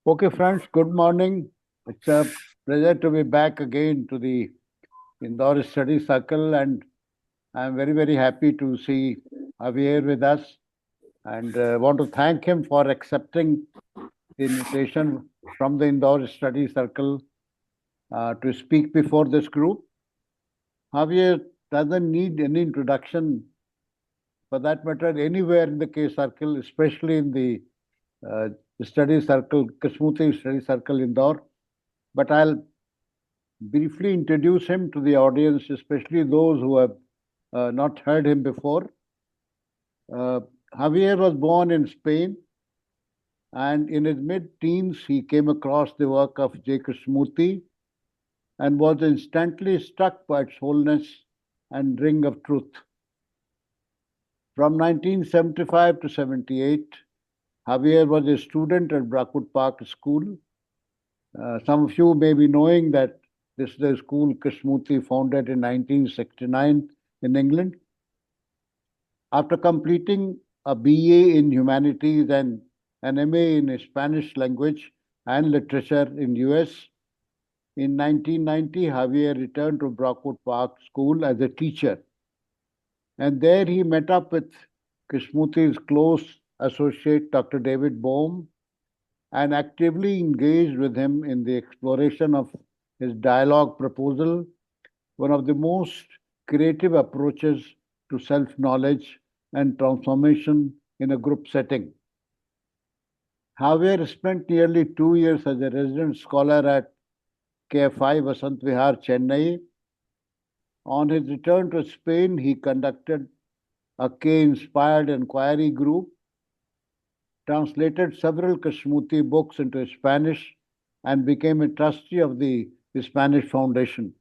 Okay, friends, good morning. It's a pleasure to be back again to the Indore Study Circle, and I'm very, very happy to see Javier with us, and want to thank him for accepting the invitation from the Indore Study Circle to speak before this group. Javier doesn't need any introduction, for that matter, anywhere in the K Circle, especially in the uh, Study Circle, Kismuti Study Circle Indore. But I'll briefly introduce him to the audience, especially those who have not heard him before. Uh, Javier was born in Spain, and in his mid teens, he came across the work of J. Krishnamurti and was instantly struck by its wholeness and ring of truth. From 1975 to 78, Javier was a student at Brackwood Park School. Some of you may be knowing that this is a school Krishnamurti founded in 1969 in England. After completing a BA in Humanities and an MA in Spanish language and literature in US, in 1990, Javier returned to Brockwood Park School as a teacher. And there he met up with Krishnamurti's close associate, Dr. David Bohm, and actively engaged with him in the exploration of his dialogue proposal, one of the most creative approaches to self knowledge and transformation in a group setting. Javier spent nearly 2 years as a resident scholar at KFI Vasant Vihar, Chennai. On his return to Spain, he conducted a K inspired inquiry group, translated several Krishnamurti books into Spanish, and became a trustee of the Spanish Foundation.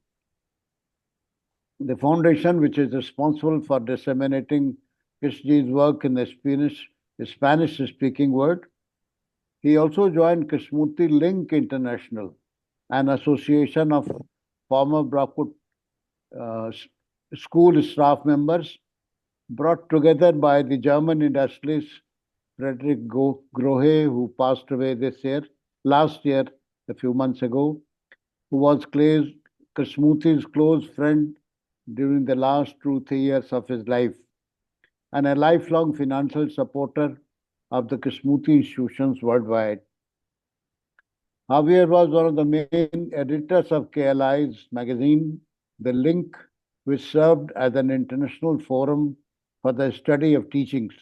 The foundation, which is responsible for disseminating Krishnaji's work in the Spanish-speaking world. He also joined Krishnamurti Link International, an association of former Brockwood uh, school staff members brought together by the German industrialist Frederick Grohe, who passed away last year, a few months ago, who was Krishnamurti's close friend during the last 2-3 years of his life, and a lifelong financial supporter of the Krishnamurti institutions worldwide. Javier was one of the main editors of KLI's magazine, The Link, which served as an international forum for the study of teachings.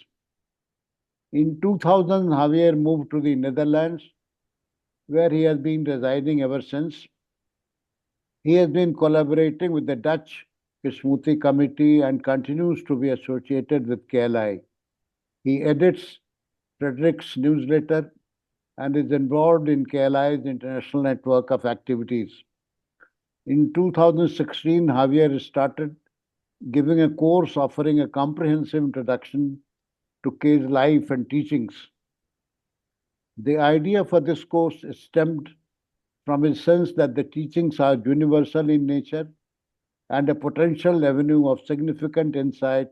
In 2000, Javier moved to the Netherlands, where he has been residing ever since. He has been collaborating with the Dutch Krishnamurti Committee and continues to be associated with KLI. He edits Frederick's newsletter and is involved in KLI's international network of activities. In 2016, Javier started giving a course offering a comprehensive introduction to K's life and teachings. The idea for this course stemmed from his sense that the teachings are universal in nature and a potential avenue of significant insight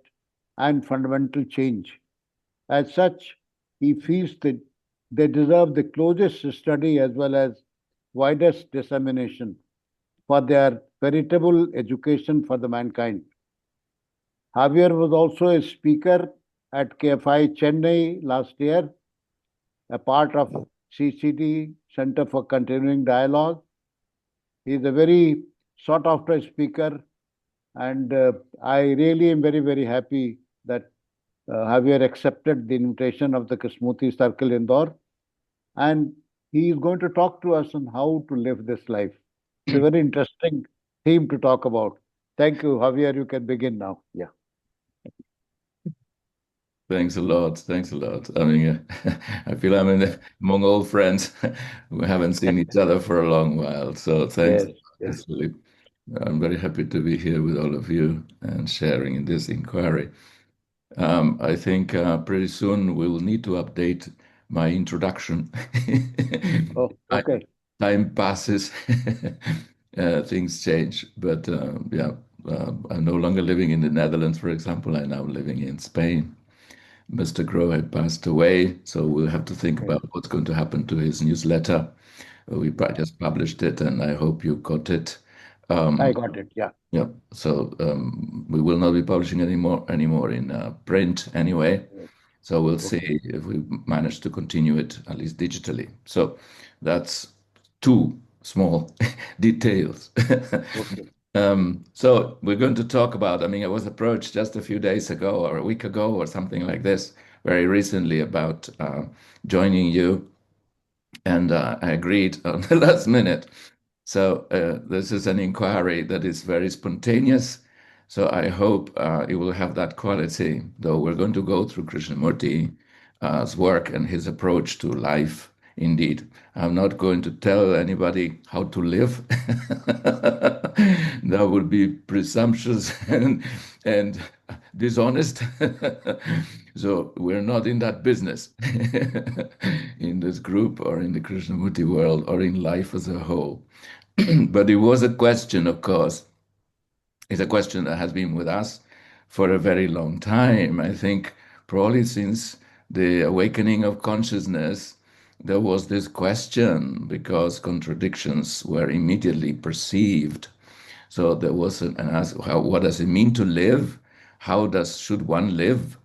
and fundamental change. As such, he feels that they deserve the closest study as well as widest dissemination for their veritable education for the mankind. Javier was also a speaker at KFI Chennai last year, a part of CCD, Center for Continuing Dialogue. He is a very sought after speaker, and I really am very, very happy that Javier accepted the invitation of the Krishnamurti Circle Indore, and he is going to talk to us on how to live this life. It's a very interesting theme to talk about. Thank you, Javier. You can begin now. Yeah. Thanks a lot. Thanks a lot. I mean, I feel among old friends who haven't seen each other for a long while. So thanks. Yes. Yes. It's really, I'm very happy to be here with all of you and sharing in this inquiry. I think pretty soon we will need to update my introduction. Oh, Time, okay. time passes, things change. But yeah, I'm no longer living in the Netherlands, for example. I'm now living in Spain. Mr. Groh had passed away, so we'll have to think Okay. about what's going to happen to his newsletter. Just published it, and I hope you got it. I Um, got it. Yeah. yeah, so we will not be publishing anymore in print anyway. So we'll Okay. see if we manage to continue it at least digitally. So that's two small details. Okay. So we're going to talk about, I mean, I was approached just a few days ago or a week ago or something like this, very recently about joining you, and I agreed on the last minute. So this is an inquiry that is very spontaneous. So I hope it will have that quality, though we're going to go through Krishnamurti's work and his approach to life. Indeed, I'm not going to tell anybody how to live. That would be presumptuous and dishonest. So we're not in that business in this group or in the Krishnamurti world or in life as a whole. But it was a question, of course, it's a question that has been with us for a very long time. I think probably since the awakening of consciousness, there was this question because contradictions were immediately perceived. So there was an ask, what does it mean to live? Should one live?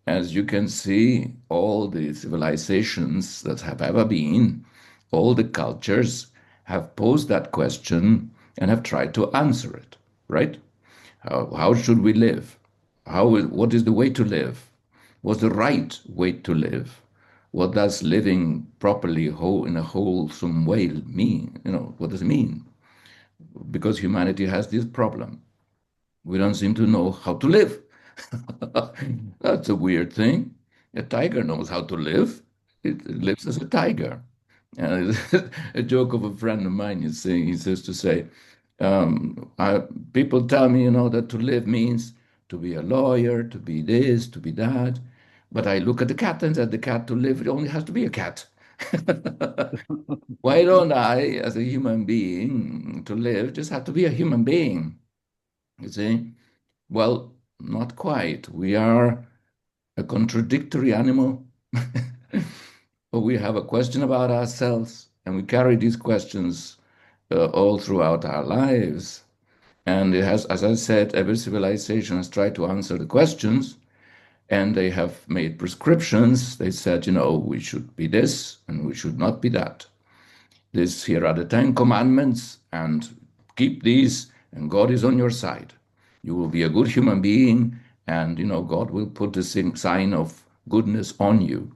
As you can see, all the civilizations that have ever been, all the cultures have posed that question and have tried to answer it, right? How should we live? What is the way to live? What's the right way to live? What does living properly in a wholesome way mean? What does it mean? Because humanity has this problem. We don't seem to know how to live. That's a weird thing. A tiger knows how to live. It lives as a tiger. And a joke of a friend of mine is saying, he says to say, people tell me, that to live means to be a lawyer, to be this, to be that. But I look at the cat and said the cat to live, it only has to be a cat. Why don't I, as a human being, to live, just have to be a human being? You see? Well, not quite. We are a contradictory animal. But we have a question about ourselves, and we carry these questions all throughout our lives. And it has, as I said, every civilization has tried to answer the questions, and they have made prescriptions. They said, we should be this and we should not be that. Here are the 10 commandments, and keep these, and God is on your side. You will be a good human being, and God will put the sign of goodness on you.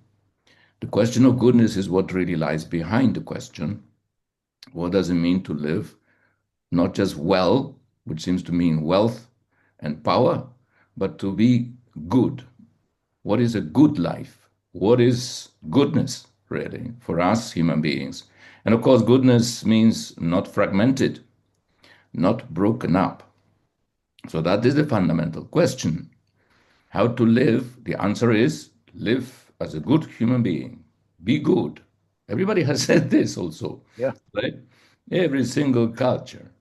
The question of goodness is what really lies behind the question. What does it mean to live not just well, which seems to mean wealth and power, but to be good? What is a good life? What is goodness, really, for us human beings? And of course, goodness means not fragmented, not broken up. So that is the fundamental question. How to live? The answer is live as a good human being. Be good. Everybody has said this also, Yeah. right? Every single culture.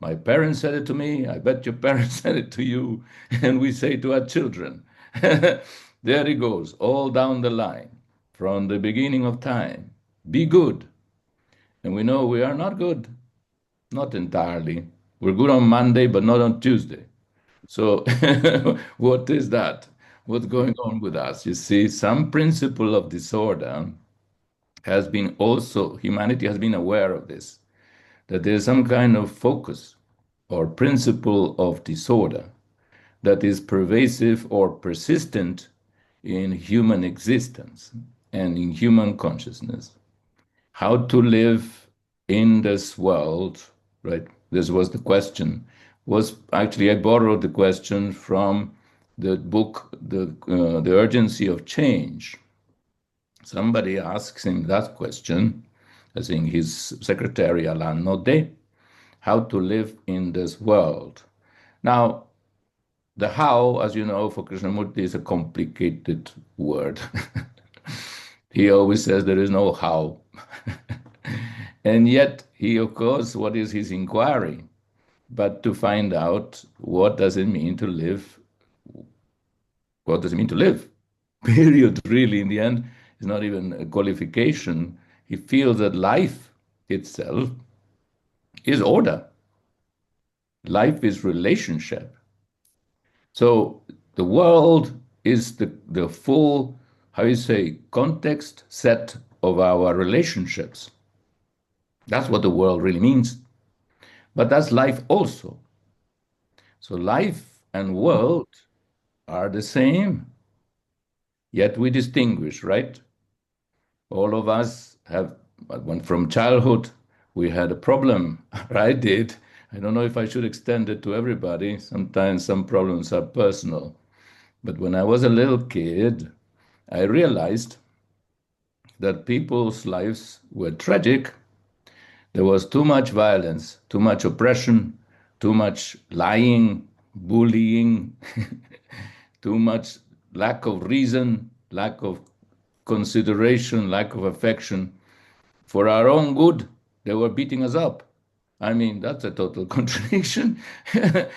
My parents said it to me. I bet your parents said it to you. And we say to our children. There it goes, all down the line, from the beginning of time. Be good. And we know we are not good, not entirely. We're good on Monday, but not on Tuesday. So, what is that? What's going on with us? You see, some principle of disorder has been also, humanity has been aware of this, that there's some kind of focus or principle of disorder that is pervasive or persistent in human existence and in human consciousness. How to live in this world, right? This was the question. Was actually I borrowed the question from the book, the urgency of change. Somebody asks him that question, as in his secretary Alain Naudet, how to live in this world. Now, the how, as you know, for Krishnamurti is a complicated word. He always says there is no how. And yet, he, of course, what is his inquiry? But to find out what does it mean to live? What does it mean to live? period, really, in the end, is not even a qualification. He feels that life itself is order, life is relationship. So the world is the full, how you say, context set of our relationships. That's what the world really means. But that's life also. So life and world are the same, yet we distinguish, right? All of us have, when from childhood, we had a problem. I did. I don't know if I should extend it to everybody. Sometimes some problems are personal. But when I was a little kid, I realized that people's lives were tragic. There was too much violence, too much oppression, too much lying, bullying, too much lack of reason, lack of consideration, lack of affection. For our own good, they were beating us up. I mean, that's a total contradiction. I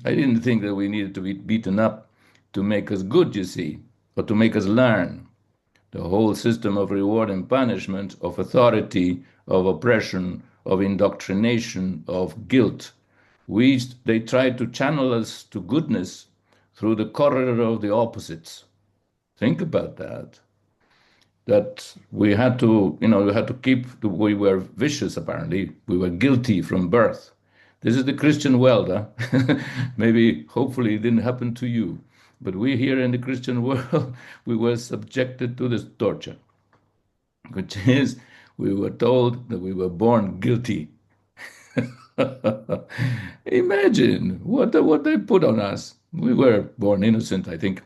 didn't think that we needed to be beaten up to make us good, you see, or to make us learn. The whole system of reward and punishment, of authority, of oppression, of indoctrination, of guilt, they try to channel us to goodness through the corridor of the opposites. Think about that. That we had to we were vicious apparently. We were guilty from birth. This is the Christian world, huh? Maybe, hopefully, it didn't happen to you. But we here in the Christian world, we were subjected to this torture, which is we were told that we were born guilty. Imagine what they put on us. We were born innocent, I think.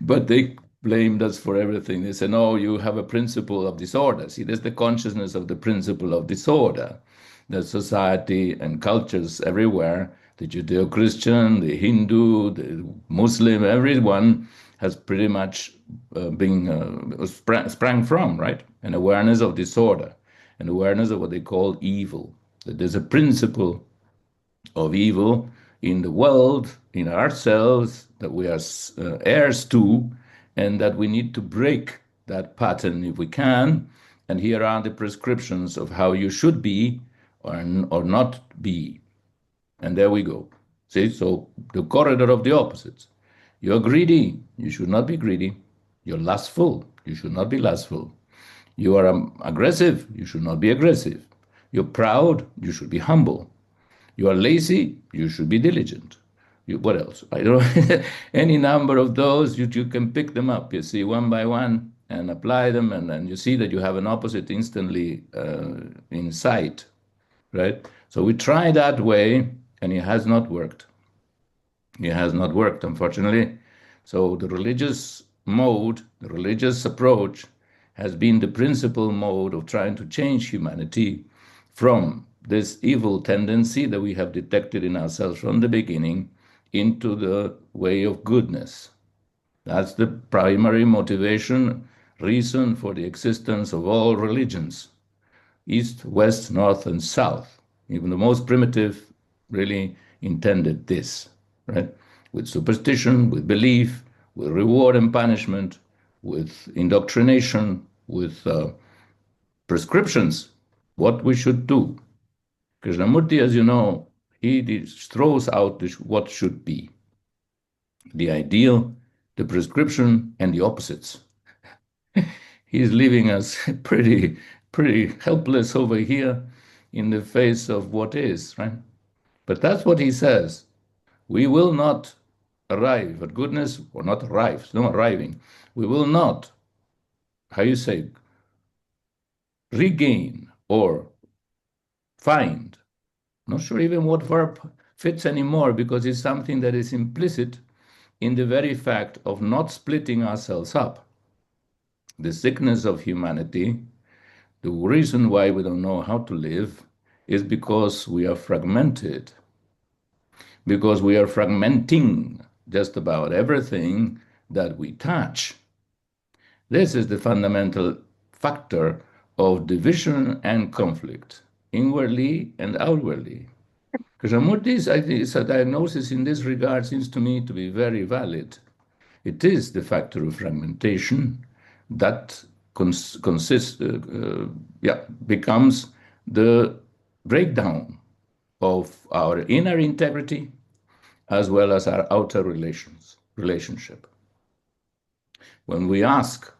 But they blamed us for everything. They said, no, you have a principle of disorder. See, there's the consciousness of the principle of disorder that society and cultures everywhere, the Judeo-Christian, the Hindu, the Muslim, everyone has pretty much sprang from, right? An awareness of disorder, an awareness of what they call evil. That there's a principle of evil in the world, in ourselves, that we are heirs to, and that we need to break that pattern if we can. And here are the prescriptions of how you should be or not be. And there we go. See, so the corridor of the opposites. You're greedy, you should not be greedy. You're lustful, you should not be lustful. You are aggressive, you should not be aggressive. You're proud, you should be humble. You are lazy, you should be diligent. What else? I don't know. Any number of those, you can pick them up, you see, one by one, and apply them, and then you see that you have an opposite instantly in sight, right? So we try that way, and it has not worked. It has not worked, unfortunately. So the religious mode, the religious approach, has been the principal mode of trying to change humanity from this evil tendency that we have detected in ourselves from the beginning into the way of goodness. That's the primary motivation, reason for the existence of all religions, East, West, North, and South. Even the most primitive really intended this, right? With superstition, with belief, with reward and punishment, with indoctrination, with prescriptions, what we should do. Krishnamurti, as you know, he throws out what should be the ideal, the prescription, and the opposites. He's leaving us pretty helpless over here in the face of what is, right? But that's what he says. We will not arrive at goodness, or not arrive, no arriving. We will not, how you say, regain or find. Not sure even what verb fits anymore because it's something that is implicit in the very fact of not splitting ourselves up. The sickness of humanity, the reason why we don't know how to live, is because we are fragmented, because we are fragmenting just about everything that we touch. This is the fundamental factor of division and conflict, inwardly and outwardly. Krishnamurti's diagnosis in this regard seems to me to be very valid. It is the factor of fragmentation that consists, becomes the breakdown of our inner integrity as well as our outer relationship. When we ask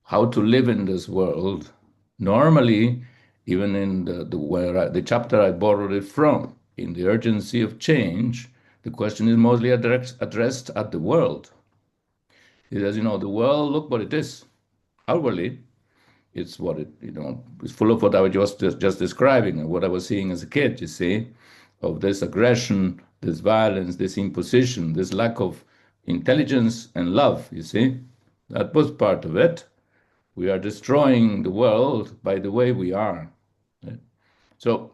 how to live in this world, normally, even in the chapter I borrowed it from, in the urgency of change, the question is mostly addressed at the world. It says, the world, look what it is. Outwardly, it's what it's full of what I was just describing and what I was seeing as a kid, you see, of this aggression, this violence, this imposition, this lack of intelligence and love, you see. That was part of it. We are destroying the world by the way we are. So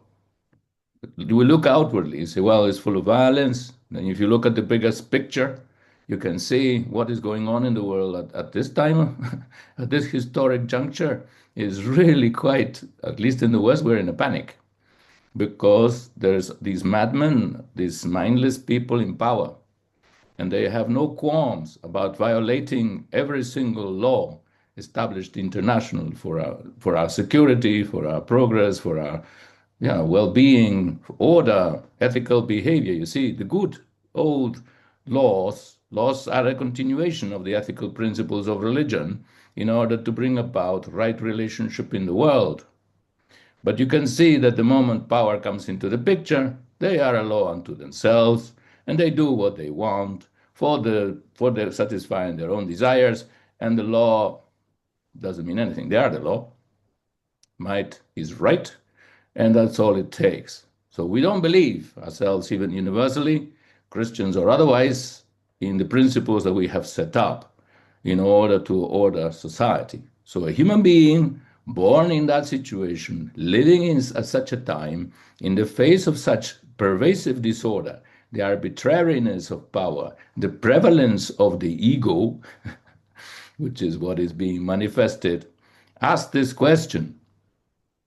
we look outwardly, you say, well, it's full of violence. Then if you look at the biggest picture, you can see what is going on in the world at this time, at this historic juncture, is really quite, at least in the West, we're in a panic because there's these madmen, these mindless people in power, and they have no qualms about violating every single law established international for our security, for our progress, for our well-being, order, ethical behavior. You see, the good old laws are a continuation of the ethical principles of religion in order to bring about right relationship in the world. But you can see that the moment power comes into the picture, they are a law unto themselves, and they do what they want for their satisfying their own desires, and the law doesn't mean anything. They are the law. Might is right, and that's all it takes. So we don't believe ourselves, even universally, Christians or otherwise, in the principles that we have set up in order to order society. So a human being born in that situation, living at such a time, in the face of such pervasive disorder, the arbitrariness of power, the prevalence of the ego, which is what is being manifested, ask this question,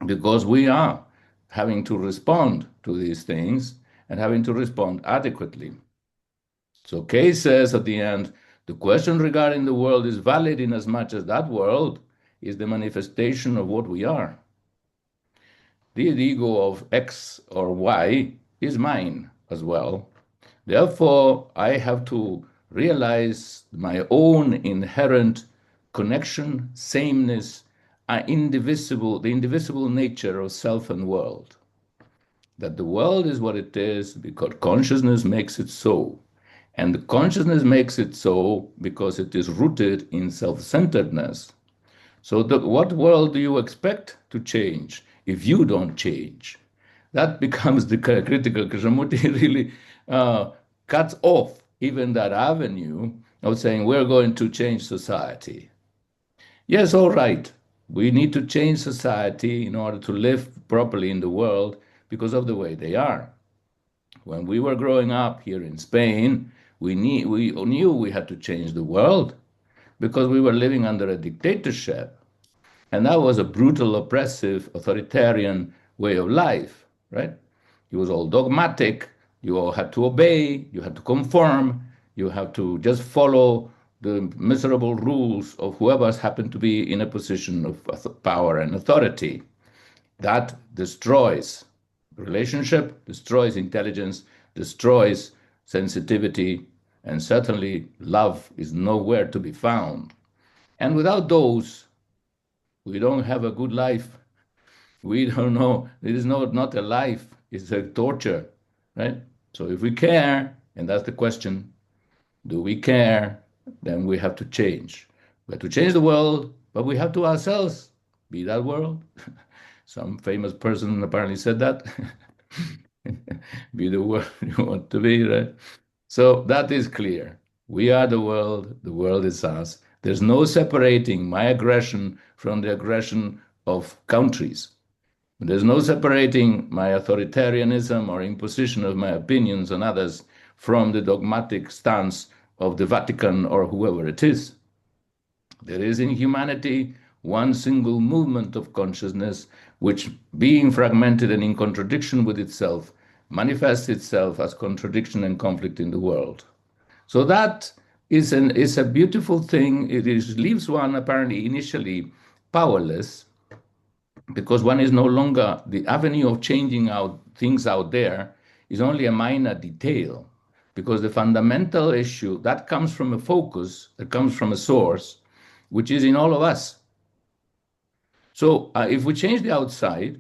because we are having to respond to these things and having to respond adequately. So Kay says at the end, the question regarding the world is valid in as much as that world is the manifestation of what we are. The ego of X or Y is mine as well. Therefore, I have to realize my own inherent connection, sameness, the indivisible nature of self and world. That the world is what it is because consciousness makes it so. And the consciousness makes it so because it is rooted in self-centeredness. So what world do you expect to change if you don't change? That becomes the critical. Krishnamurti really cuts off even that avenue of saying we're going to change society. Yes, all right. We need to change society in order to live properly in the world because of the way they are. When we were growing up here in Spain, we knew we had to change the world because we were living under a dictatorship. And that was a brutal, oppressive, authoritarian way of life, right? It was all dogmatic. You all had to obey, you had to conform, you have to just follow the miserable rules of whoever happened to be in a position of power and authority. That destroys relationship, destroys intelligence, destroys sensitivity, and certainly love is nowhere to be found. And without those, we don't have a good life. We don't know. It is not a life, it's a torture, right? So if we care, and that's the question, do we care? Then we have to change. We have to change the world, but we have to ourselves be that world. Some famous person apparently said that. Be the world you want to be, right? So that is clear. We are the world is us. There's no separating my aggression from the aggression of countries. There's no separating my authoritarianism or imposition of my opinions on others from the dogmatic stance of the Vatican or whoever it is. There is in humanity one single movement of consciousness which, being fragmented and in contradiction with itself, manifests itself as contradiction and conflict in the world. So that is a beautiful thing. Leaves one apparently initially powerless because one is no longer the avenue of changing out things out there is only a minor detail because the fundamental issue that comes from a focus that comes from a source which is in all of us. So if we change the outside,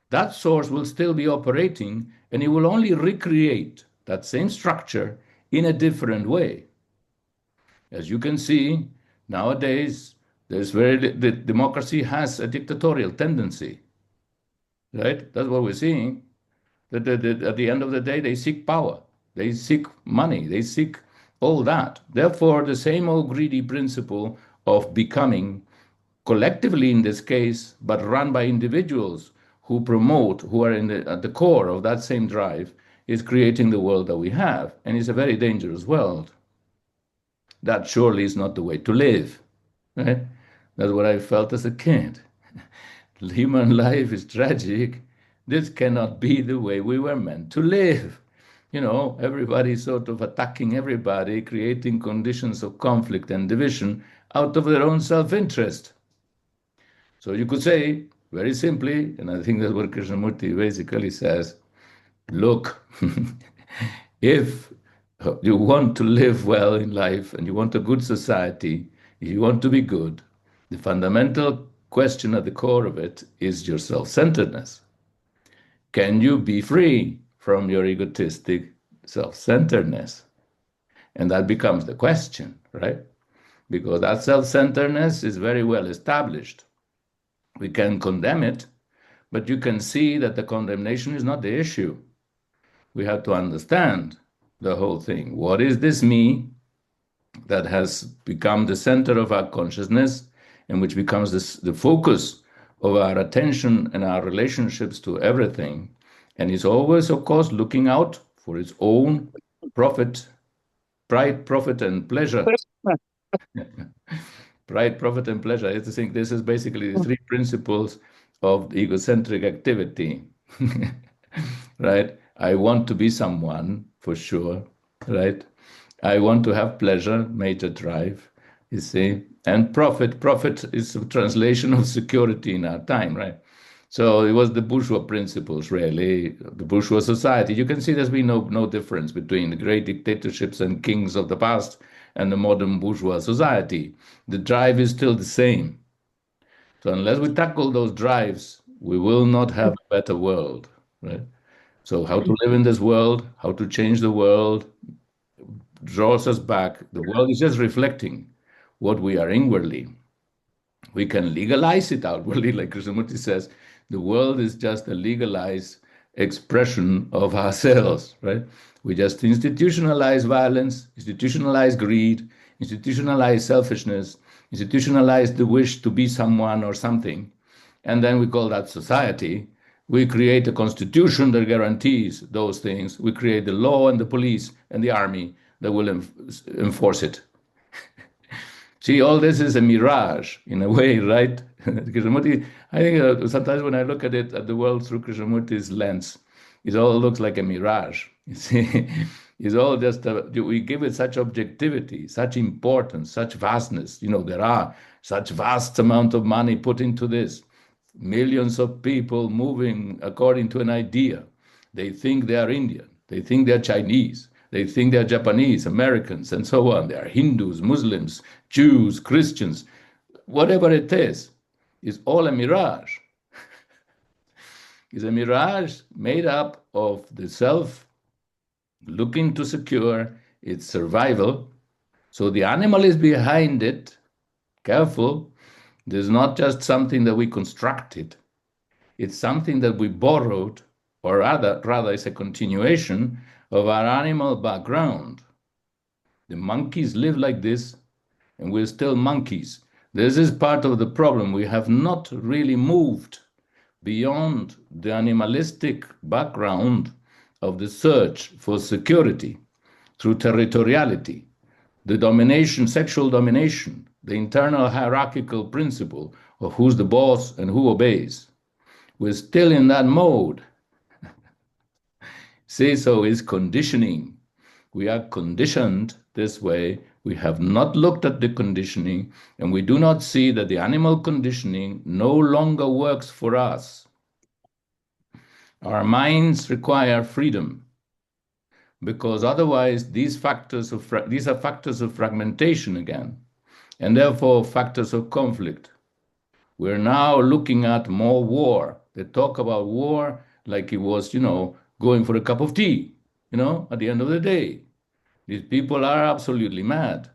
that source will still be operating and it will only recreate that same structure in a different way. As you can see, nowadays, the democracy has a dictatorial tendency, right? That's what we're seeing. At the end of the day, they seek power, they seek money, they seek all that. Therefore, the same old greedy principle of becoming collectively in this case, but run by individuals who are at the core of that same drive, is creating the world that we have. And it's a very dangerous world. That surely is not the way to live. Right? That's what I felt as a kid. Human life is tragic. This cannot be the way we were meant to live. Everybody sort of attacking everybody, creating conditions of conflict and division out of their own self interest. So you could say, very simply, and I think that's what Krishnamurti basically says, look, if you want to live well in life and you want a good society, if you want to be good, the fundamental question at the core of it is your self-centeredness. Can you be free from your egotistic self-centeredness? And that becomes the question, right? Because that self-centeredness is very well established. We can condemn it, but you can see that the condemnation is not the issue. We have to understand the whole thing. What is this me that has become the center of our consciousness and which becomes the focus of our attention and our relationships to everything? And is always, of course, looking out for its own profit, pride, profit, and pleasure. Pride, profit, and pleasure. I think this is basically the three principles of egocentric activity. Right? I want to be someone for sure, right? I want to have pleasure, major drive, you see. And profit is a translation of security in our time, right? So it was the bourgeois principles, really, the bourgeois society. You can see there's been no difference between the great dictatorships and kings of the past and the modern bourgeois society. The drive is still the same. So unless we tackle those drives, we will not have a better world, right? So how to live in this world, how to change the world, draws us back. The world is just reflecting what we are inwardly. We can legalize it outwardly, like Krishnamurti says. The world is just a legalized expression of ourselves, right? We just institutionalize violence, institutionalize greed, institutionalize selfishness, institutionalize the wish to be someone or something, and then we call that society. We create a constitution that guarantees those things. We create the law and the police and the army that will enforce it. See, all this is a mirage in a way, right? Krishnamurti, I think sometimes when I look at it, at the world through Krishnamurti's lens, it all looks like a mirage. You see, it's all just, we give it such objectivity, such importance, such vastness. There are such vast amount of money put into this. Millions of people moving according to an idea. They think they are Indian. They think they are Chinese. They think they're Japanese, Americans, and so on. They are Hindus, Muslims, Jews, Christians. Whatever it is all a mirage. It's a mirage made up of the self looking to secure its survival. So the animal is behind it. Careful. There's not just something that we constructed. It's something that we borrowed, or rather it's a continuation of our animal background. The monkeys live like this, and we're still monkeys. This is part of the problem. We have not really moved beyond the animalistic background of the search for security through territoriality, the domination, sexual domination, the internal hierarchical principle of who's the boss and who obeys. We're still in that mode. Say so is conditioning. We are conditioned this way We have not looked at the conditioning, and we do not see that the animal conditioning no longer works for us. Our minds require freedom, because otherwise these are factors of fragmentation again, and therefore factors of conflict. We're now looking at more war. They talk about war like it was, going for a cup of tea, at the end of the day. These people are absolutely mad.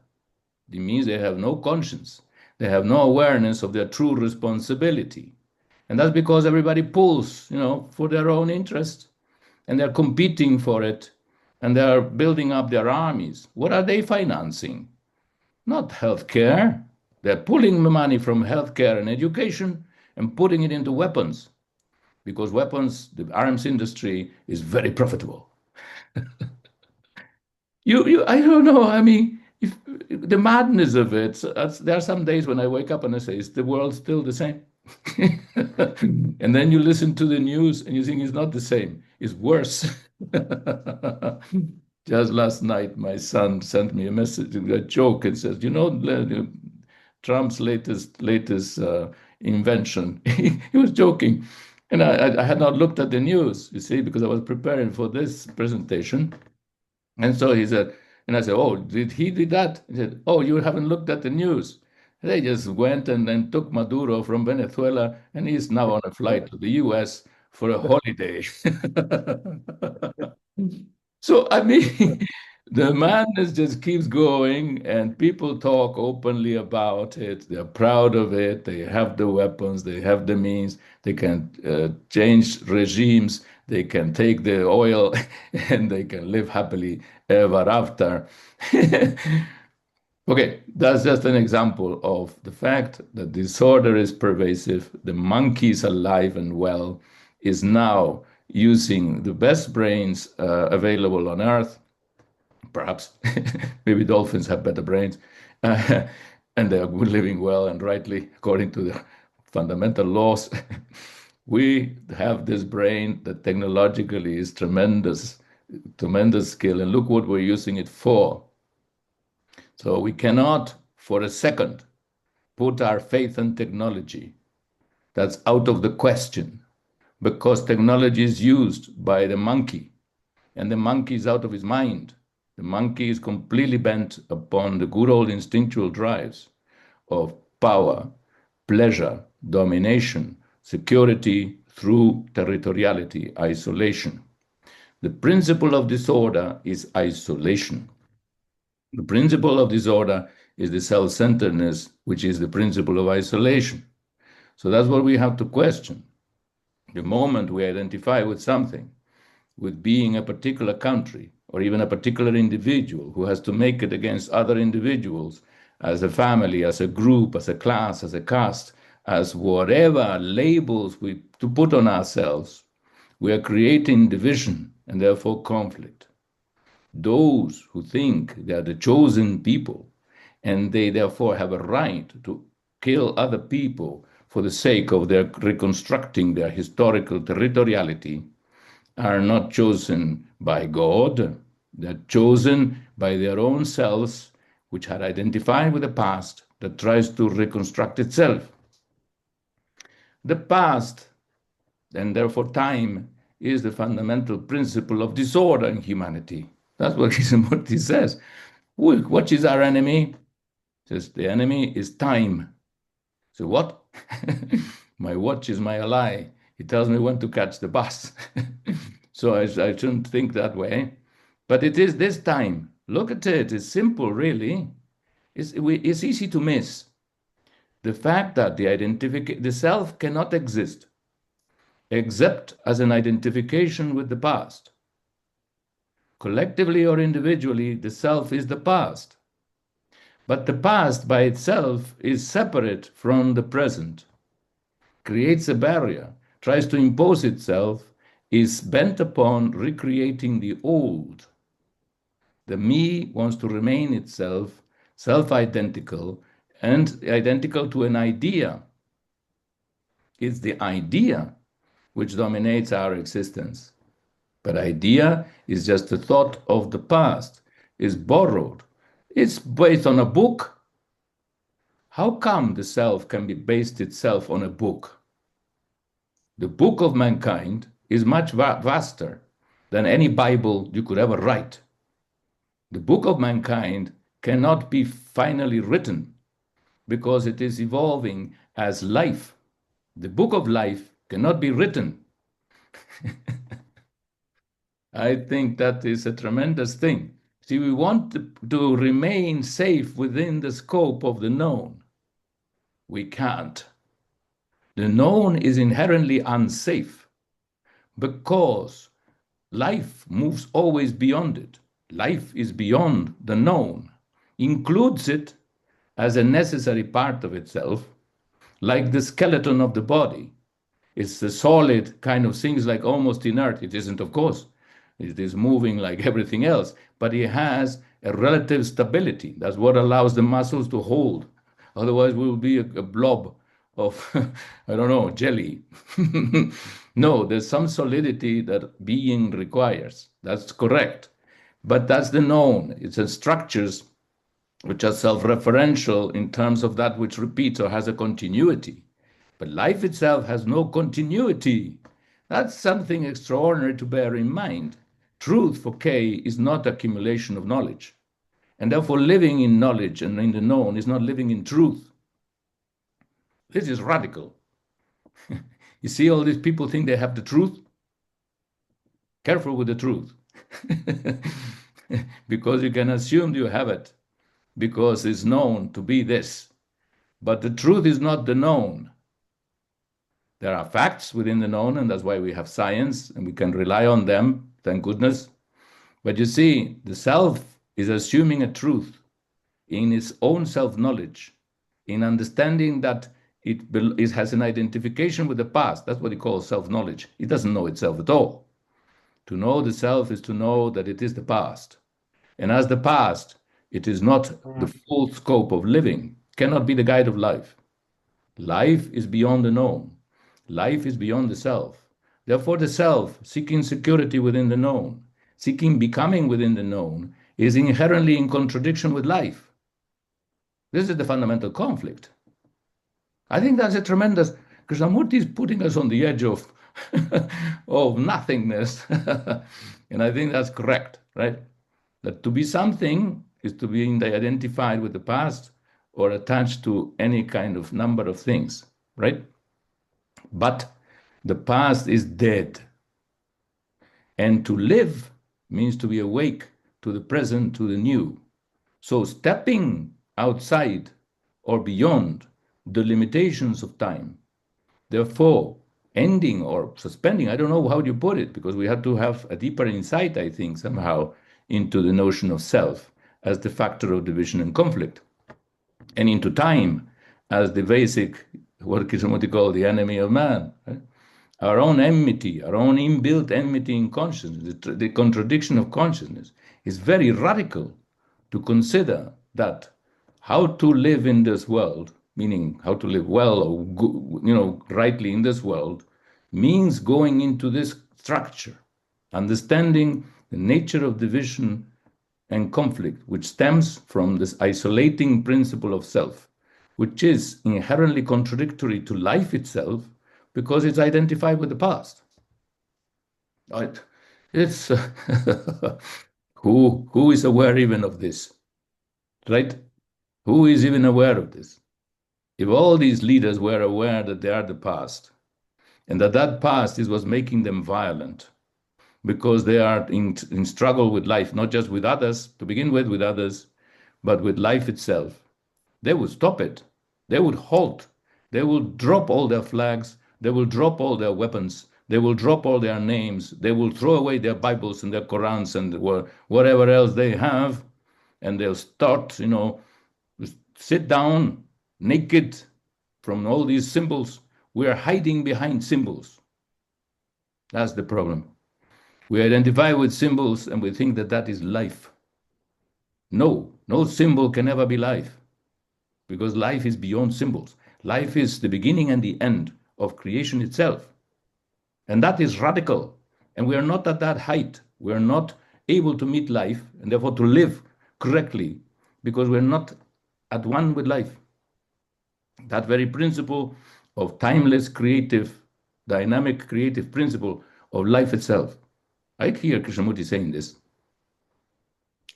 It means they have no conscience. They have no awareness of their true responsibility. And that's because everybody pulls, for their own interest, and they're competing for it, and they're building up their armies. What are they financing? Not healthcare. They're pulling the money from healthcare and education and putting it into weapons, because weapons, the arms industry is very profitable. I don't know. I mean, if the madness of it. There are some days when I wake up and I say, "Is the world still the same?" And then you listen to the news and you think it's not the same. It's worse. Just last night, my son sent me a message, a joke, and says, Trump's latest invention. He was joking, and I had not looked at the news, you see, because I was preparing for this presentation. And so he said, and I said, "Oh, did he do that?" He said, "Oh, you haven't looked at the news." They just went and then took Maduro from Venezuela, and he's now on a flight to the US for a holiday. So, I mean, the madness just keeps going, and people talk openly about it. They're proud of it. They have the weapons, they have the means, they can change regimes, they can take the oil, and they can live happily ever after. Okay, that's just an example of the fact that disorder is pervasive. The monkey is alive and well, is now using the best brains available on Earth. Perhaps maybe dolphins have better brains, and they are living well and rightly according to the fundamental laws. We have this brain that technologically is tremendous, tremendous skill, and look what we're using it for. So we cannot, for a second, put our faith in technology. That's out of the question, because technology is used by the monkey, and the monkey is out of his mind. The monkey is completely bent upon the good old instinctual drives of power, pleasure, domination, security through territoriality, isolation. The principle of disorder is isolation. The principle of disorder is the self-centeredness, which is the principle of isolation. So that's what we have to question. The moment we identify with something, with being a particular country, or even a particular individual who has to make it against other individuals, as a family, as a group, as a class, as a caste, as whatever labels we to put on ourselves, we are creating division and therefore conflict. Those who think they are the chosen people and they therefore have a right to kill other people for the sake of their reconstructing their historical territoriality are not chosen by God. They're chosen by their own selves, which had identified with the past that tries to reconstruct itself. The past, and therefore time, is the fundamental principle of disorder in humanity. That's what he says. What is our enemy? He says the enemy is time. So what? My watch is my ally. He tells me when to catch the bus. So I shouldn't think that way. But it is this time. Look at it. It's simple, really. It's easy to miss. The fact that the self cannot exist except as an identification with the past. Collectively or individually, the self is the past. But the past by itself is separate from the present, creates a barrier, tries to impose itself, is bent upon recreating the old. The me wants to remain itself, self-identical, and identical to an idea. It's the idea which dominates our existence. But idea is just a thought of the past, is borrowed, It's based on a book. How come the self can be based itself on a book? The book of mankind is much vaster than any Bible you could ever write. The book of mankind cannot be finally written because it is evolving as life. The book of life cannot be written. I think that is a tremendous thing. See, we want to remain safe within the scope of the known. We can't. The known is inherently unsafe because life moves always beyond it. Life is beyond the known, includes it as a necessary part of itself, like the skeleton of the body. It's the solid kind of things, like almost inert. It isn't, of course. It is moving like everything else, but it has a relative stability. That's what allows the muscles to hold. Otherwise, we will be a blob of, I don't know, jelly. No, there's some solidity that being requires. That's correct. But that's the known. It's a structures which are self-referential in terms of that which repeats or has a continuity. But life itself has no continuity. That's something extraordinary to bear in mind. Truth for K is not accumulation of knowledge. And therefore, living in knowledge and in the known is not living in truth. This is radical. You see, all these people think they have the truth. Careful with the truth. Because you can assume you have it, because it's known to be this. But the truth is not the known. There are facts within the known, and that's why we have science, and we can rely on them, thank goodness. But you see, the self is assuming a truth in its own self-knowledge, in understanding that it has an identification with the past. That's what he calls self-knowledge. It doesn't know itself at all. To know the self is to know that it is the past. And as the past, it is not the full scope of living, cannot be the guide of life. Life is beyond the known. Life is beyond the self. Therefore, the self, seeking security within the known, seeking becoming within the known, is inherently in contradiction with life. This is the fundamental conflict. I think that's a tremendous. Krishnamurti is putting us on the edge of, of nothingness. And I think that's correct, right? That to be something is to be identified with the past or attached to any kind of number of things, right? But the past is dead. And to live means to be awake to the present, to the new. So stepping outside or beyond the limitations of time, therefore ending or suspending, I don't know how you put it, because we have to have a deeper insight, I think, somehow into the notion of self as the factor of division and conflict, and into time as the basic, what Krishnamurti called the enemy of man. Right? Our own enmity, our own inbuilt enmity in consciousness, the contradiction of consciousness is very radical to consider that how to live in this world, meaning how to live well or rightly in this world, means going into this structure, understanding the nature of division and conflict, which stems from this isolating principle of self, which is inherently contradictory to life itself because it's identified with the past. Right? It's who is aware even of this, right? Who is even aware of this? If all these leaders were aware that they are the past, and that past is what's making them violent, because they are in struggle with life, not just with others, to begin with others, but with life itself, they would stop it. They would halt. They will drop all their flags. They will drop all their weapons. They will drop all their names. They will throw away their Bibles and their Qurans and whatever else they have. And they'll start, sit down naked from all these symbols. We are hiding behind symbols. That's the problem. We identify with symbols and we think that that is life. No symbol can ever be life, because life is beyond symbols. Life is the beginning and the end of creation itself. And that is radical. And we are not at that height. We are not able to meet life and therefore to live correctly because we're not at one with life. That very principle of timeless, creative, dynamic, creative principle of life itself. I hear Krishnamurti saying this.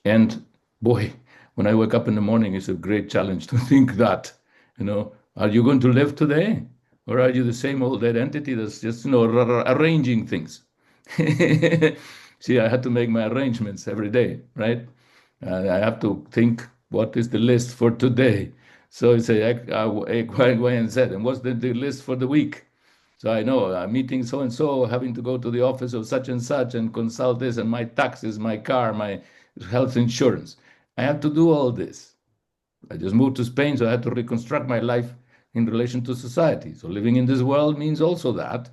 And boy, when I wake up in the morning, it's a great challenge to think that, are you going to live today? Or are you the same old dead entity that's just, arranging things? See, I had to make my arrangements every day, right? I have to think what is the list for today. So it's X, Y, and Z. And what's the list for the week? So I know I'm meeting so and so, having to go to the office of such and consult this, and my taxes, my car, my health insurance. I have to do all this. I just moved to Spain, so I had to reconstruct my life in relation to society. So living in this world means also that.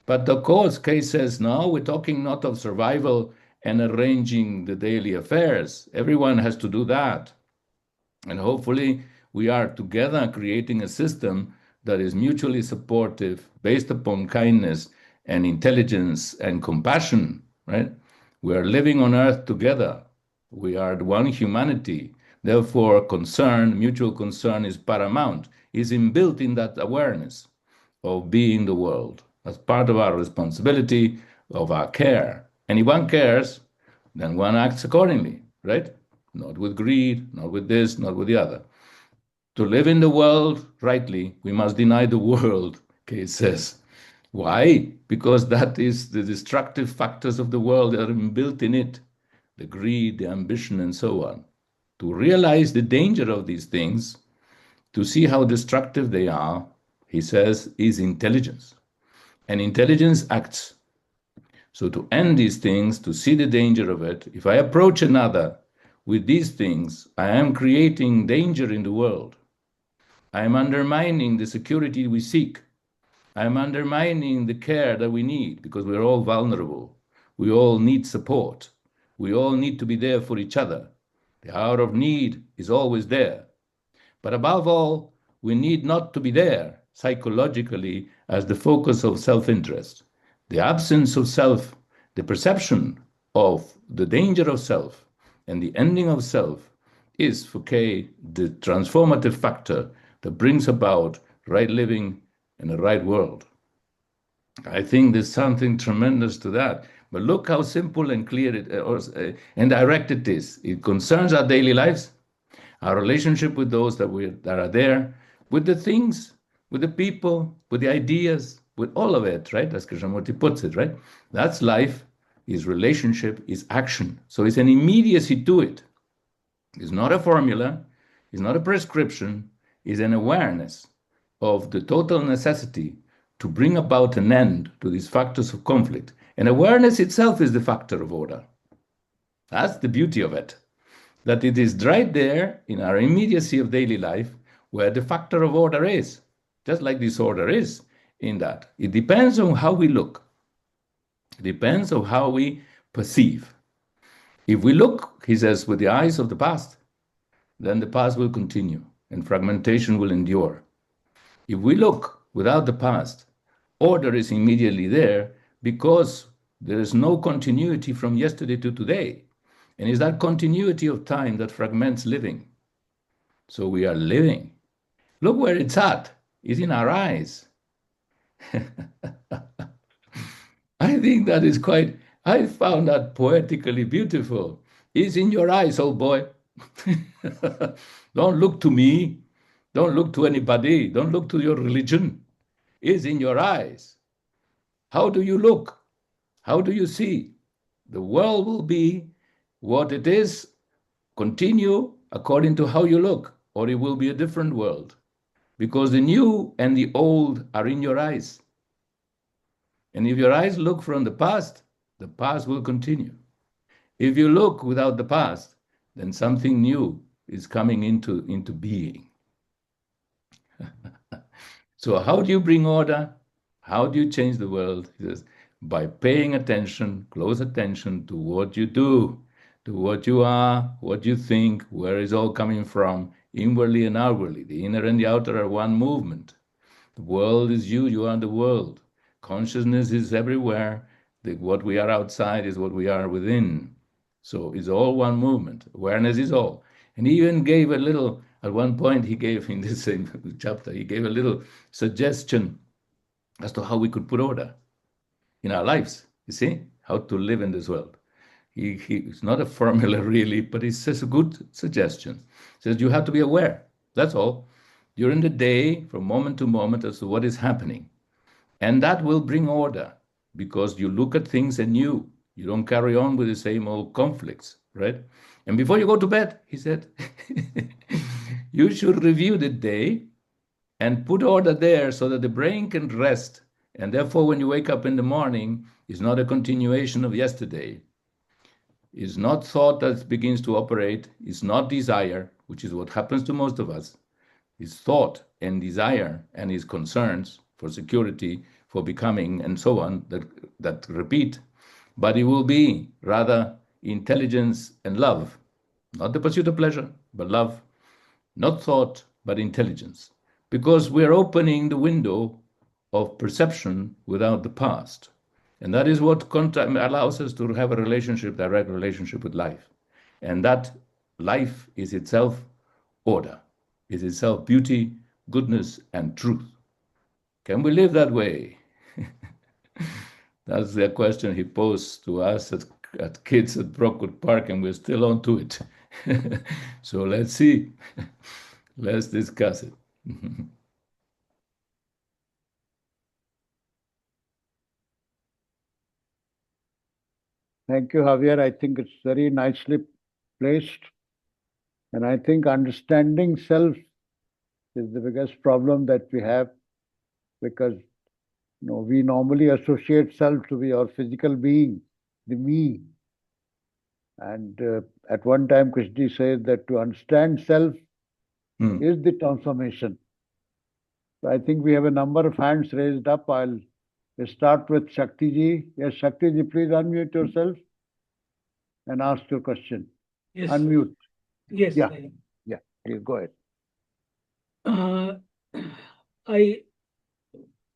But of course, Kay says, no, we're talking not of survival and arranging the daily affairs. Everyone has to do that. And hopefully, we are together creating a system that is mutually supportive, based upon kindness and intelligence and compassion, right? We are living on earth together. We are one humanity. Therefore, concern, mutual concern is paramount, is inbuilt in that awareness of being the world as part of our responsibility, of our care. And if one cares, then one acts accordingly, right? Not with greed, not with this, not with the other. To live in the world rightly, we must deny the world, Kay says. Why? Because that is the destructive factors of the world that are inbuilt in it, the greed, the ambition, and so on. To realize the danger of these things, to see how destructive they are, he says, is intelligence. And intelligence acts. So to end these things, to see the danger of it, if I approach another with these things, I am creating danger in the world. I am undermining the security we seek. I am undermining the care that we need because we're all vulnerable. We all need support. We all need to be there for each other. The hour of need is always there. But above all, we need not to be there psychologically as the focus of self-interest. The absence of self, the perception of the danger of self and the ending of self is, for Kay, the transformative factor that brings about right living in a right world. I think there's something tremendous to that. But look how simple and clear and direct it is. It concerns our daily lives, our relationship with those that are there, with the things, with the people, with the ideas, with all of it, right? As Krishnamurti puts it, right? That's life, is relationship, is action. So it's an immediacy to it. It's not a formula, it's not a prescription, it's an awareness of the total necessity to bring about an end to these factors of conflict. And awareness itself is the factor of order. That's the beauty of it, that it is right there in our immediacy of daily life where the factor of order is, just like disorder is in that. It depends on how we look. It depends on how we perceive. If we look, he says, with the eyes of the past, then the past will continue and fragmentation will endure. If we look without the past, order is immediately there because there is no continuity from yesterday to today. And it's that continuity of time that fragments living. So we are living. Look where it's at. It's in our eyes. I think that is quite, I found that poetically beautiful. It's in your eyes, old boy. Don't look to me. Don't look to anybody. Don't look to your religion. It's in your eyes. How do you look? How do you see? The world will be what it is. Continue according to how you look, or it will be a different world. Because the new and the old are in your eyes. And if your eyes look from the past will continue. If you look without the past, then something new is coming into being. So how do you bring order? How do you change the world? He says, by paying attention, close attention to what you do, to what you are, what you think, where is all coming from, inwardly and outwardly. The inner and the outer are one movement. The world is you, you are the world. Consciousness is everywhere. What we are outside is what we are within. So it's all one movement. Awareness is all. And he even gave a little, at one point, he gave in this same chapter, he gave a little suggestion as to how we could put order in our lives, you see, how to live in this world. It's not a formula really, but he says a good suggestion. He says you have to be aware, that's all, during the day, from moment to moment, as to what is happening. And that will bring order because you look at things anew. You don't carry on with the same old conflicts, right? And before you go to bed, he said, you should review the day and put order there so that the brain can rest. And therefore, when you wake up in the morning, it's not a continuation of yesterday. It's not thought that begins to operate. It's not desire, which is what happens to most of us. It's thought and desire and his concerns for security, for becoming, and so on, that repeat. But it will be rather intelligence and love, not the pursuit of pleasure, but love, not thought, but intelligence. Because we're opening the window of perception without the past. And that is what allows us to have a relationship, direct relationship with life. And that life is itself order, is itself beauty, goodness, and truth. Can we live that way? That's the question he posed to us at kids at Brockwood Park, and we're still on to it. So let's see. Let's discuss it. Thank you, Javier. I think it's very nicely placed. And I think understanding self is the biggest problem that we have because we normally associate self to be our physical being, the me. And at one time, Krishna says that to understand self is the transformation. So I think we have a number of hands raised up. I'll start with Shakti ji. Yes, Shakti ji, please unmute yourself and ask your question. Yes. Unmute. Yes. Yeah. Yeah. Please go ahead. I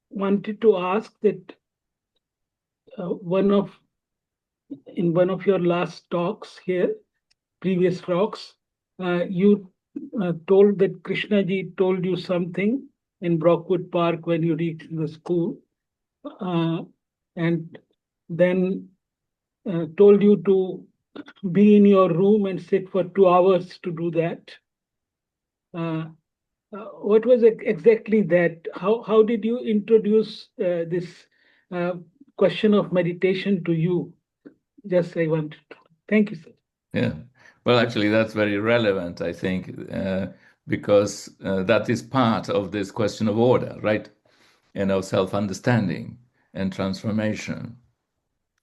wanted to ask that in one of your last talks here, previous talks, you told that Krishna ji told you something in Brockwood Park when you reached the school, and then told you to be in your room and sit for 2 hours to do that. What was exactly that? How did you introduce this question of meditation to you? Just I wanted to. Thank you, sir. Yeah. Well, actually, that's very relevant, I think, because that is part of this question of order, right? And of self-understanding and transformation.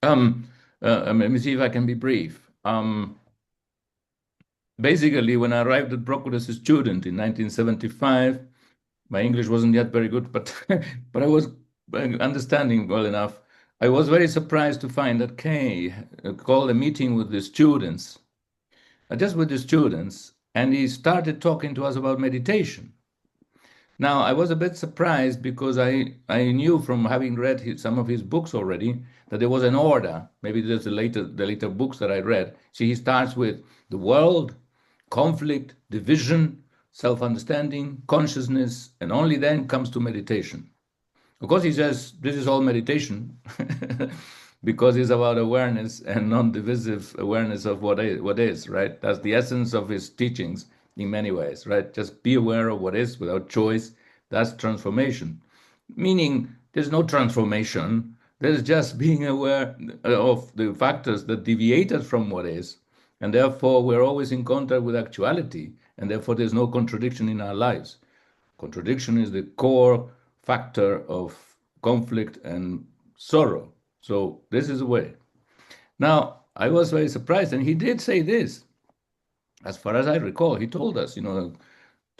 Let me see if I can be brief. Basically, when I arrived at Brockwood as a student in 1975, my English wasn't yet very good, but but I was understanding well enough. I was very surprised to find that Kay called a meeting with the students, just with the students, and he started talking to us about meditation. Now, I was a bit surprised because I knew from having read some of his books already that there was an order. Maybe there's the later books that I read. See, he starts with the world, conflict, division, self-understanding, consciousness, and only then comes to meditation. Of course, he says this is all meditation because it's about awareness and non-divisive awareness of what is, right? That's the essence of his teachings in many ways, right? Just be aware of what is without choice. That's transformation. Meaning there's no transformation. There's just being aware of the factors that deviate us from what is. And therefore, we're always in contact with actuality. And therefore, there's no contradiction in our lives. Contradiction is the core factor of conflict and sorrow. So this is the way. Now, I was very surprised, and he did say this. As far as I recall, he told us,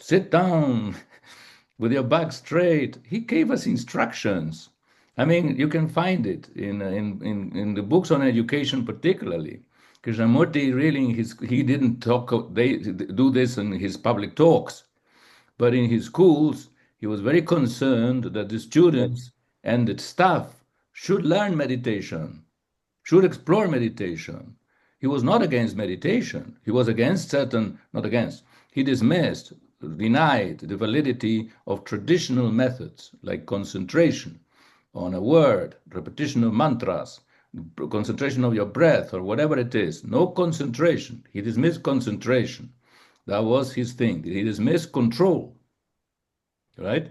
sit down with your back straight. He gave us instructions. I mean, you can find it in the books on education, particularly. Krishnamurti really, he didn't do this in his public talks, but in his schools, he was very concerned that the students and the staff should learn meditation, should explore meditation. He was not against meditation. He was against certain, not against, he dismissed, denied the validity of traditional methods like concentration on a word, repetition of mantras, concentration of your breath, or whatever it is. No concentration. He dismissed concentration. That was his thing. He dismissed control, right?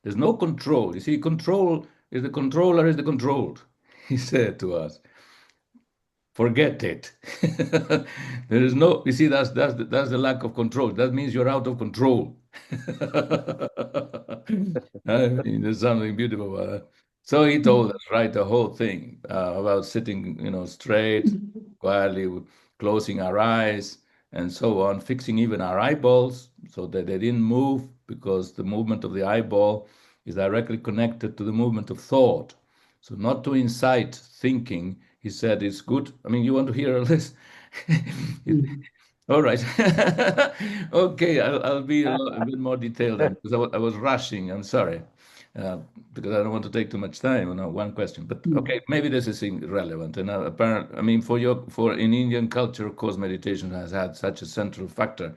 There's no control. You see, control is the controller is the controlled, he said to us. Forget it. There is no, you see, that's the lack of control. That means you're out of control. I mean, there's something beautiful about that. So he told us, right, the whole thing about sitting, straight, quietly, closing our eyes, and so on, fixing even our eyeballs so that they didn't move, because the movement of the eyeball is directly connected to the movement of thought. So not to incite thinking, he said, it's good. I mean, you want to hear this? All right. Okay, I'll be a bit more detailed then, because I was rushing. I'm sorry, uh, because I don't want to take too much time on one question. But okay, maybe this is irrelevant. And apparently, I mean, for in Indian culture, of course, meditation has had such a central factor.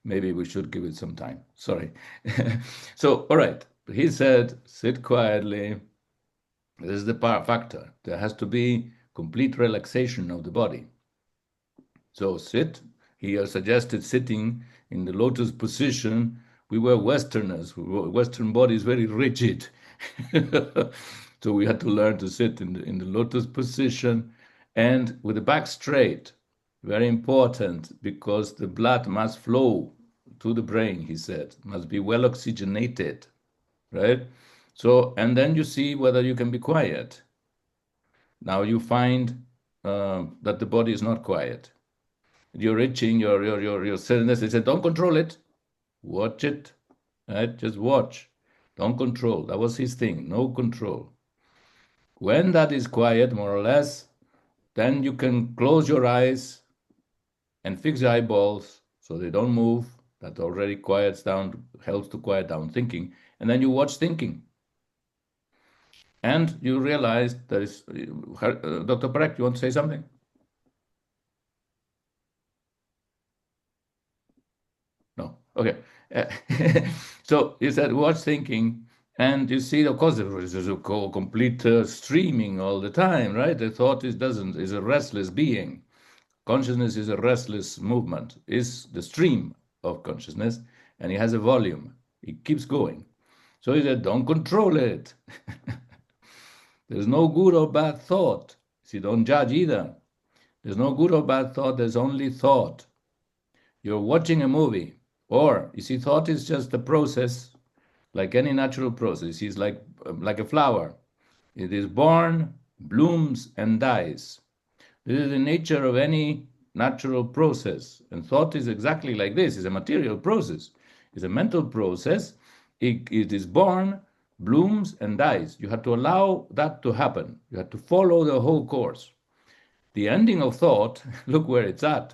Maybe we should give it some time. Sorry. So, all right. He said, sit quietly. This is the factor. There has to be complete relaxation of the body. So sit. He suggested sitting in the lotus position. We were Westerners. Western body is very rigid. So we had to learn to sit in the lotus position and with the back straight. Very important, because the blood must flow to the brain, he said. Must be well oxygenated, right? So, and then you see whether you can be quiet. Now you find that the body is not quiet. You're itching, your sadness. They said, don't control it. Watch it. Right? Just watch. Don't control. That was his thing. No control. When that is quiet, more or less, then you can close your eyes and fix your eyeballs so they don't move. That already quiets down, helps to quiet down thinking. And then you watch thinking. And you realize there is, Dr. Parekh, you want to say something? No. Okay. So you said watch thinking, and you see, of course, there is a complete streaming all the time, right? The thought is a restless being. Consciousness is a restless movement. Is the stream of consciousness, and it has a volume. It keeps going. So he said, don't control it. There's no good or bad thought. See, don't judge either. There's no good or bad thought. There's only thought. You're watching a movie, or you see, thought is just a process, like any natural process. It's like a flower. It is born, blooms, and dies. This is the nature of any natural process. And thought is exactly like this. It's a material process. It's a mental process. It is born, blooms, and dies. You have to allow that to happen. You have to follow the whole course. The ending of thought, look where it's at,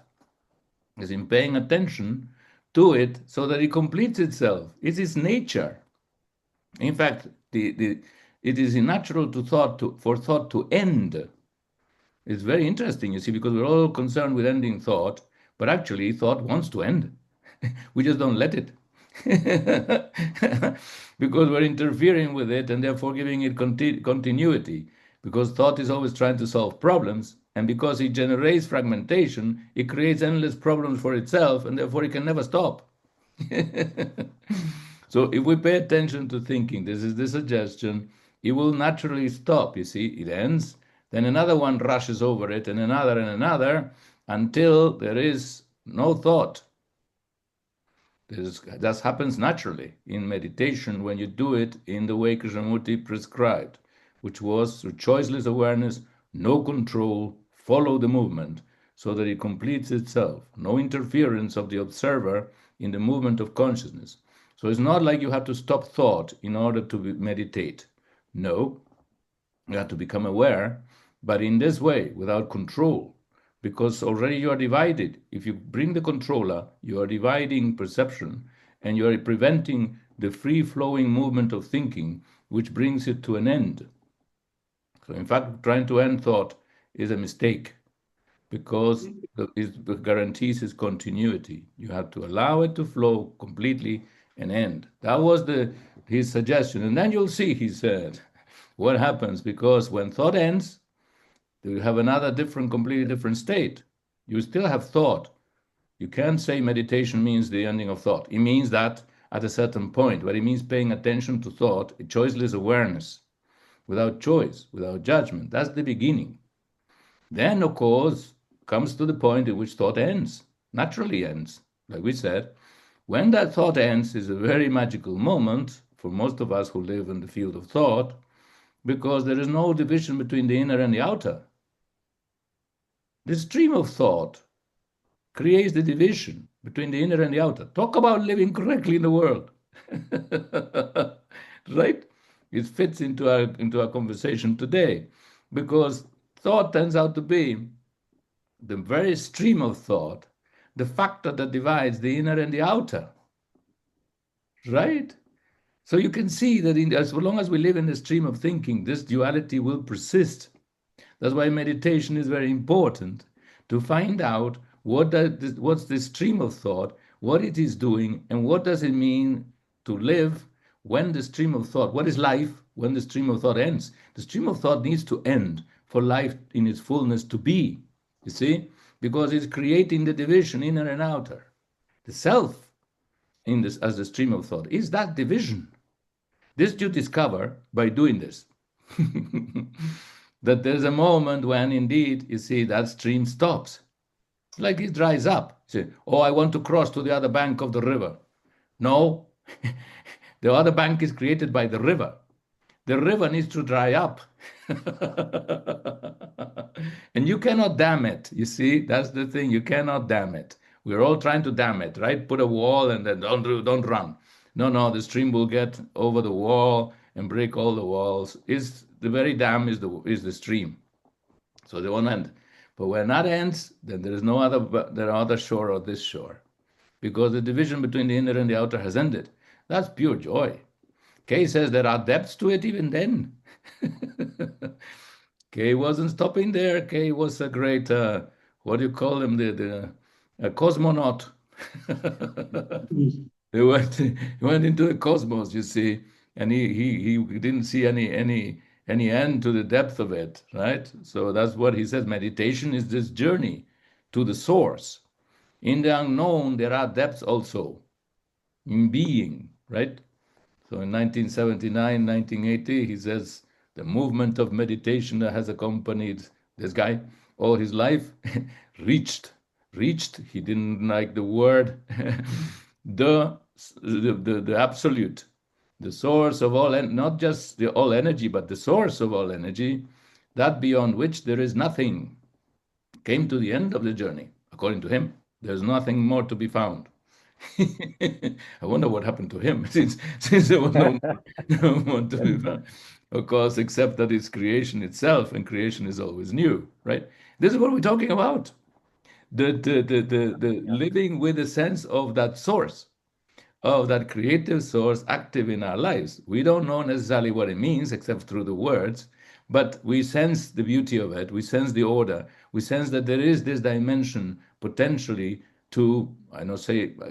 is in paying attention to it so that it completes itself. It is nature. In fact, it is natural for thought to end. It's very interesting, you see, because we're all concerned with ending thought, but actually thought wants to end. We just don't let it. Because we're interfering with it and therefore giving it continuity. Because thought is always trying to solve problems, and because it generates fragmentation, it creates endless problems for itself, and therefore it can never stop. So if we pay attention to thinking, this is the suggestion, it will naturally stop. You see, it ends, then another one rushes over it, and another, until there is no thought. That happens naturally in meditation when you do it in the way Krishnamurti prescribed, which was through choiceless awareness, no control, follow the movement so that it completes itself. No interference of the observer in the movement of consciousness. So it's not like you have to stop thought in order to meditate. No, you have to become aware, but in this way, without control, because already you are divided. If you bring the controller, you are dividing perception, and you are preventing the free-flowing movement of thinking, which brings it to an end. So in fact, trying to end thought is a mistake. because it guarantees its continuity. You have to allow it to flow completely and end. That was his suggestion. And then you'll see, he said, what happens, because when thought ends, you have another completely different state. You still have thought. You can't say meditation means the ending of thought. It means that at a certain point, but it means paying attention to thought, a choiceless awareness, without choice, without judgment. That's the beginning. Then, of course, comes to the point at which thought ends, naturally ends. Like we said, when that thought ends is a very magical moment for most of us who live in the field of thought, because there is no division between the inner and the outer. The stream of thought creates the division between the inner and the outer. Talk about living correctly in the world. Right? It fits into our conversation today, because thought turns out to be the very stream of thought, the factor that divides the inner and the outer. Right? So you can see that as long as we live in the stream of thinking, this duality will persist. That's why meditation is very important, to find out what's the stream of thought, what it is doing, and what does it mean to live when the stream of thought, what is life when the stream of thought ends? The stream of thought needs to end for life in its fullness to be, you see, because it's creating the division, inner and outer. The self in this as the stream of thought is that division. This you discover by doing this. That there's a moment when indeed, you see, that stream stops. It's like it dries up. You say, oh, I want to cross to the other bank of the river. No, the other bank is created by the river. The river needs to dry up. And you cannot dam it. You see, that's the thing. You cannot dam it. We're all trying to dam it, right? Put a wall and then don't run. No, the stream will get over the wall and break all the walls. The very dam is the stream. So the one end. But when that ends, then there is no other shore or this shore, because the division between the inner and the outer has ended. That's pure joy. Kay says there are depths to it even then. Kay wasn't stopping there. Kay was a great, what do you call him, a cosmonaut. He went into the cosmos, you see, and he didn't see any end to the depth of it, right? So that's what he says. Meditation is this journey to the source. In the unknown, there are depths also in being, right? So in 1979, 1980, he says the movement of meditation that has accompanied this guy all his life reached. He didn't like the word. the absolute, the source of all, and not just all energy, but the source of all energy, that beyond which there is nothing, came to the end of the journey. According to him, there's nothing more to be found. I wonder what happened to him since there was no more to be found. Of course, except that it's creation itself, and creation is always new, right? This is what we're talking about. The living with a sense of that source, of that creative source active in our lives. We don't know necessarily what it means except through the words, but we sense the beauty of it. We sense the order. We sense that there is this dimension potentially to,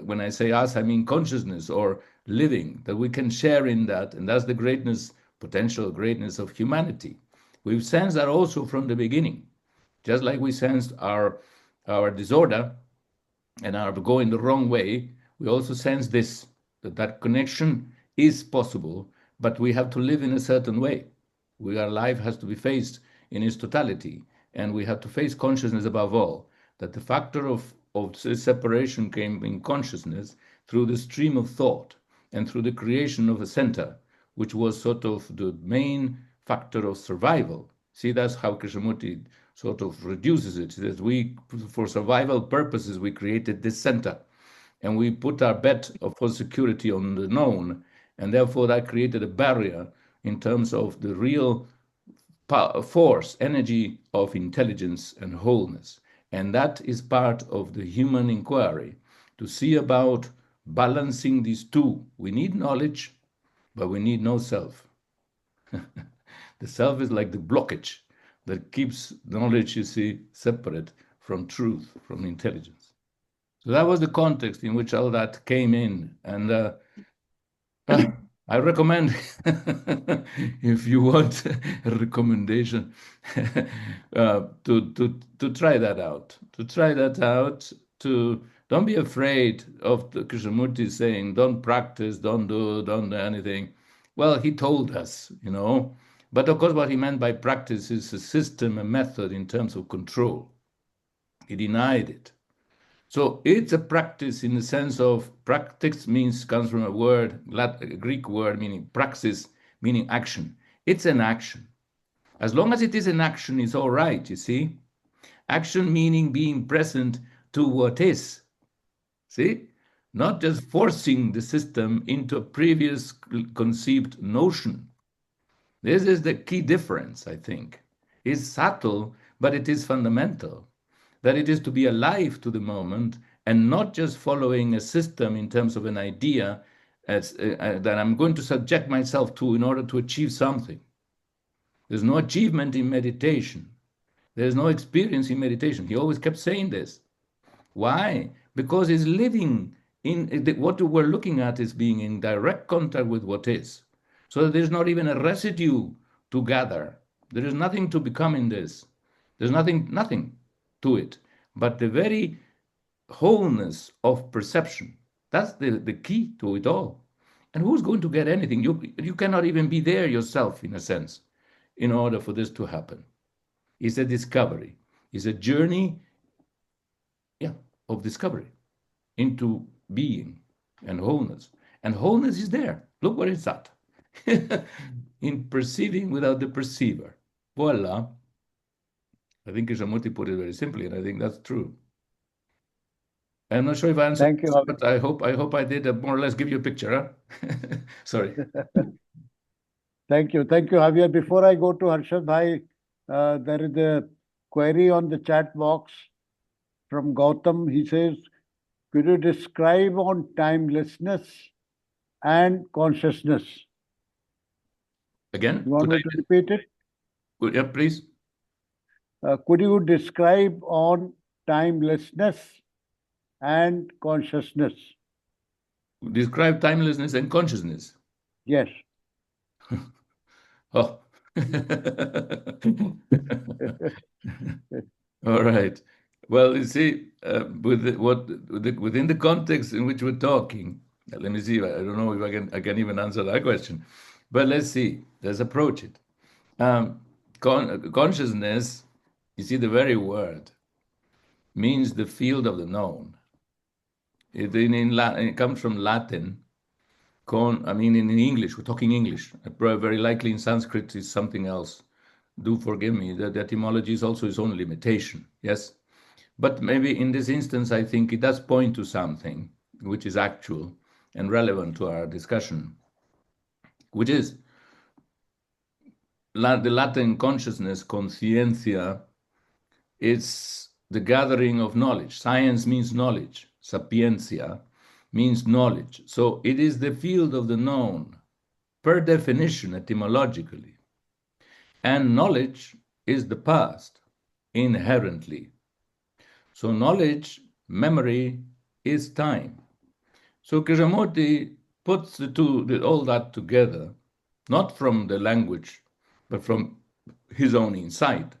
when I say us, I mean consciousness or living, that we can share in that. And that's the greatness, potential greatness of humanity. We've sensed that also from the beginning, just like we sensed our disorder and are going the wrong way. We also sense that connection is possible, but we have to live in a certain way. Our life has to be faced in its totality, and we have to face consciousness above all. That the factor of separation came in consciousness through the stream of thought and through the creation of a center, which was sort of the main factor of survival. See, that's how Krishnamurti sort of reduces it. That for survival purposes, we created this center, and we put our bet for security on the known, and therefore that created a barrier in terms of the real force, energy of intelligence and wholeness. And that is part of the human inquiry, to see about balancing these two. We need knowledge, but we need no self. The self is like the blockage that keeps knowledge, you see, separate from truth, from intelligence. So that was the context in which all that came in. And I recommend, if you want a recommendation, to try that out. To try that out. Don't be afraid of the Krishnamurti saying, "Don't practice, don't do anything." Well, he told us, But of course, what he meant by practice is a system, a method in terms of control. He denied it. So it's a practice in the sense of practice comes from a Greek word meaning praxis, meaning action. It's an action. As long as it is an action, it's all right, you see. Action meaning being present to what is. See? Not just forcing the system into a previous conceived notion. This is the key difference, I think. It's subtle, but it is fundamental. That it is to be alive to the moment and not just following a system in terms of an idea that I'm going to subject myself to in order to achieve something. There's no achievement in meditation. There's no experience in meditation. He always kept saying this. Why? Because it's living what we're looking at is being in direct contact with what is. So that there's not even a residue to gather. There is nothing to become in this. There's nothing to it. But the very wholeness of perception, that's the key to it all. And who's going to get anything? You cannot even be there yourself, in a sense, in order for this to happen. It's a discovery. It's a journey of discovery into being and wholeness. And wholeness is there. Look where it's at. In perceiving without the perceiver. Voila. I think Krishnamurti put it very simply, and I think that's true. I'm not sure if I answered. Thank you, but I hope I did more or less give you a picture. Huh? Sorry. Thank you, Javier. Before I go to Harshad Bhai, there is a query on the chat box from Gautam. He says, could you describe on timelessness and consciousness? Again? You want me to repeat it? Yeah, please. Could you describe on timelessness and consciousness? Describe timelessness and consciousness. Yes. Oh. All right. Well, you see, within the context in which we're talking, let me see. I don't know if I can even answer that question, but let's see. Let's approach it. Consciousness, you see, the very word means the field of the known. It comes from Latin. In English, we're talking English. Very likely in Sanskrit is something else. Do forgive me. The etymology is also its own limitation. Yes. But maybe in this instance, I think it does point to something which is actual and relevant to our discussion, which is the Latin consciousness, conscientia, is the gathering of knowledge. Science means knowledge. Sapientia means knowledge. So it is the field of the known, per definition, etymologically. And knowledge is the past, inherently. So knowledge, memory, is time. So Krishnamurti puts all that together, not from the language, but from his own insight,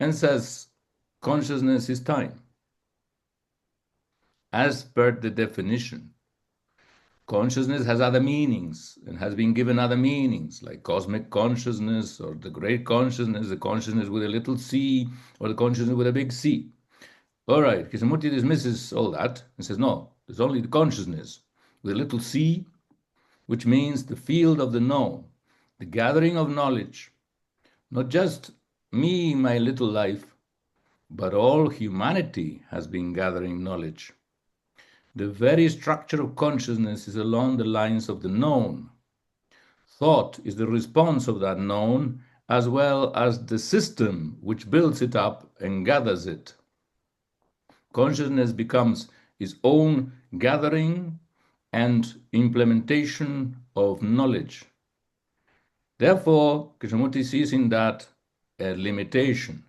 and says consciousness is time, as per the definition. Consciousness has other meanings and has been given other meanings, like cosmic consciousness or the great consciousness, the consciousness with a little c, or the consciousness with a big C. All right, Krishnamurti dismisses all that and says, no, there's only the consciousness with a little c, which means the field of the known, the gathering of knowledge. Not just me, my little life, but all humanity has been gathering knowledge. The very structure of consciousness is along the lines of the known. Thought is the response of that known, as well as the system which builds it up and gathers it. Consciousness becomes its own gathering and implementation of knowledge. Therefore, Krishnamurti sees in that a limitation,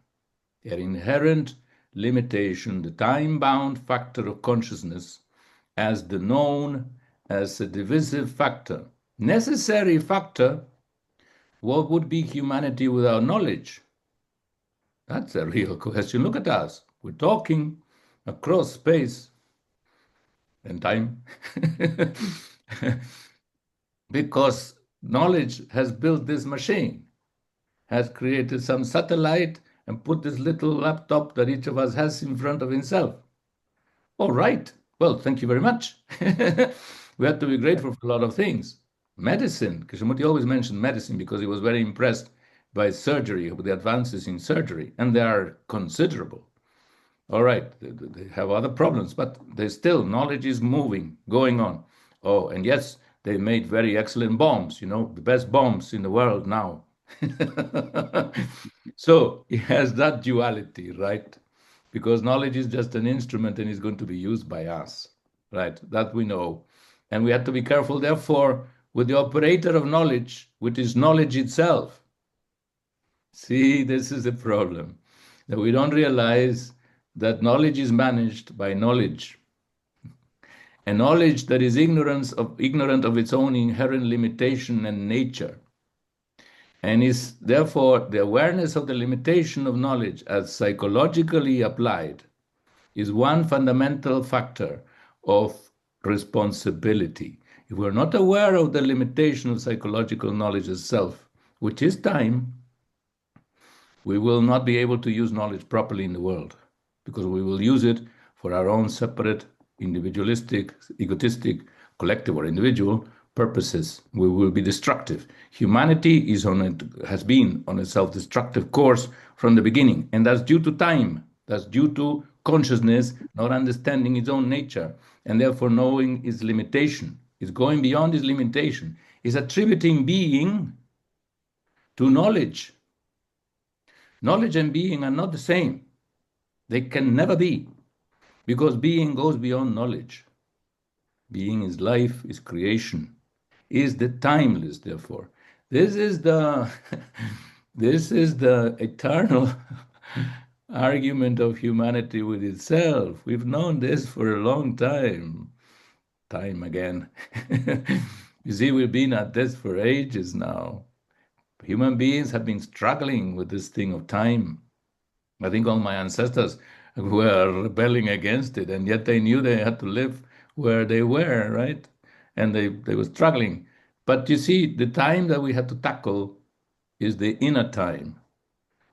an inherent limitation, the time-bound factor of consciousness as the known, as a divisive factor, necessary factor. What would be humanity without knowledge? That's a real question. Look at us. We're talking across space and time because knowledge has built this machine, has created some satellite and put this little laptop that each of us has in front of himself. All right. Well, thank you very much. We have to be grateful for a lot of things. Medicine, Krishnamurti always mentioned medicine because he was very impressed by surgery, with the advances in surgery, and they are considerable. All right, they have other problems, but they still, knowledge is moving, going on. Oh, and yes, they made very excellent bombs, the best bombs in the world now. So it has that duality, right? Because knowledge is just an instrument and is going to be used by us, right? That we know. And we have to be careful, therefore, with the operator of knowledge, which is knowledge itself. See, this is a problem, that we don't realize that knowledge is managed by knowledge. A knowledge that is ignorant of its own inherent limitation and nature, and is therefore the awareness of the limitation of knowledge as psychologically applied is one fundamental factor of responsibility. If we're not aware of the limitation of psychological knowledge itself, which is time, we will not be able to use knowledge properly in the world, because we will use it for our own separate, individualistic, egotistic, collective or individual purposes. We will be destructive. Humanity has been on a self-destructive course from the beginning, and that's due to time. That's due to consciousness not understanding its own nature, and therefore knowing its limitation. It's going beyond its limitation. It's attributing being to knowledge. Knowledge and being are not the same. They can never be, because being goes beyond knowledge. Being is life, is creation, is the timeless, therefore. This is the this is the eternal argument of humanity with itself. We've known this for a long time. Time again. You see, we've been at this for ages now. Human beings have been struggling with this thing of time. I think all my ancestors were rebelling against it, and yet they knew they had to live where they were, right? And they were struggling. But you see, the time that we had to tackle is the inner time.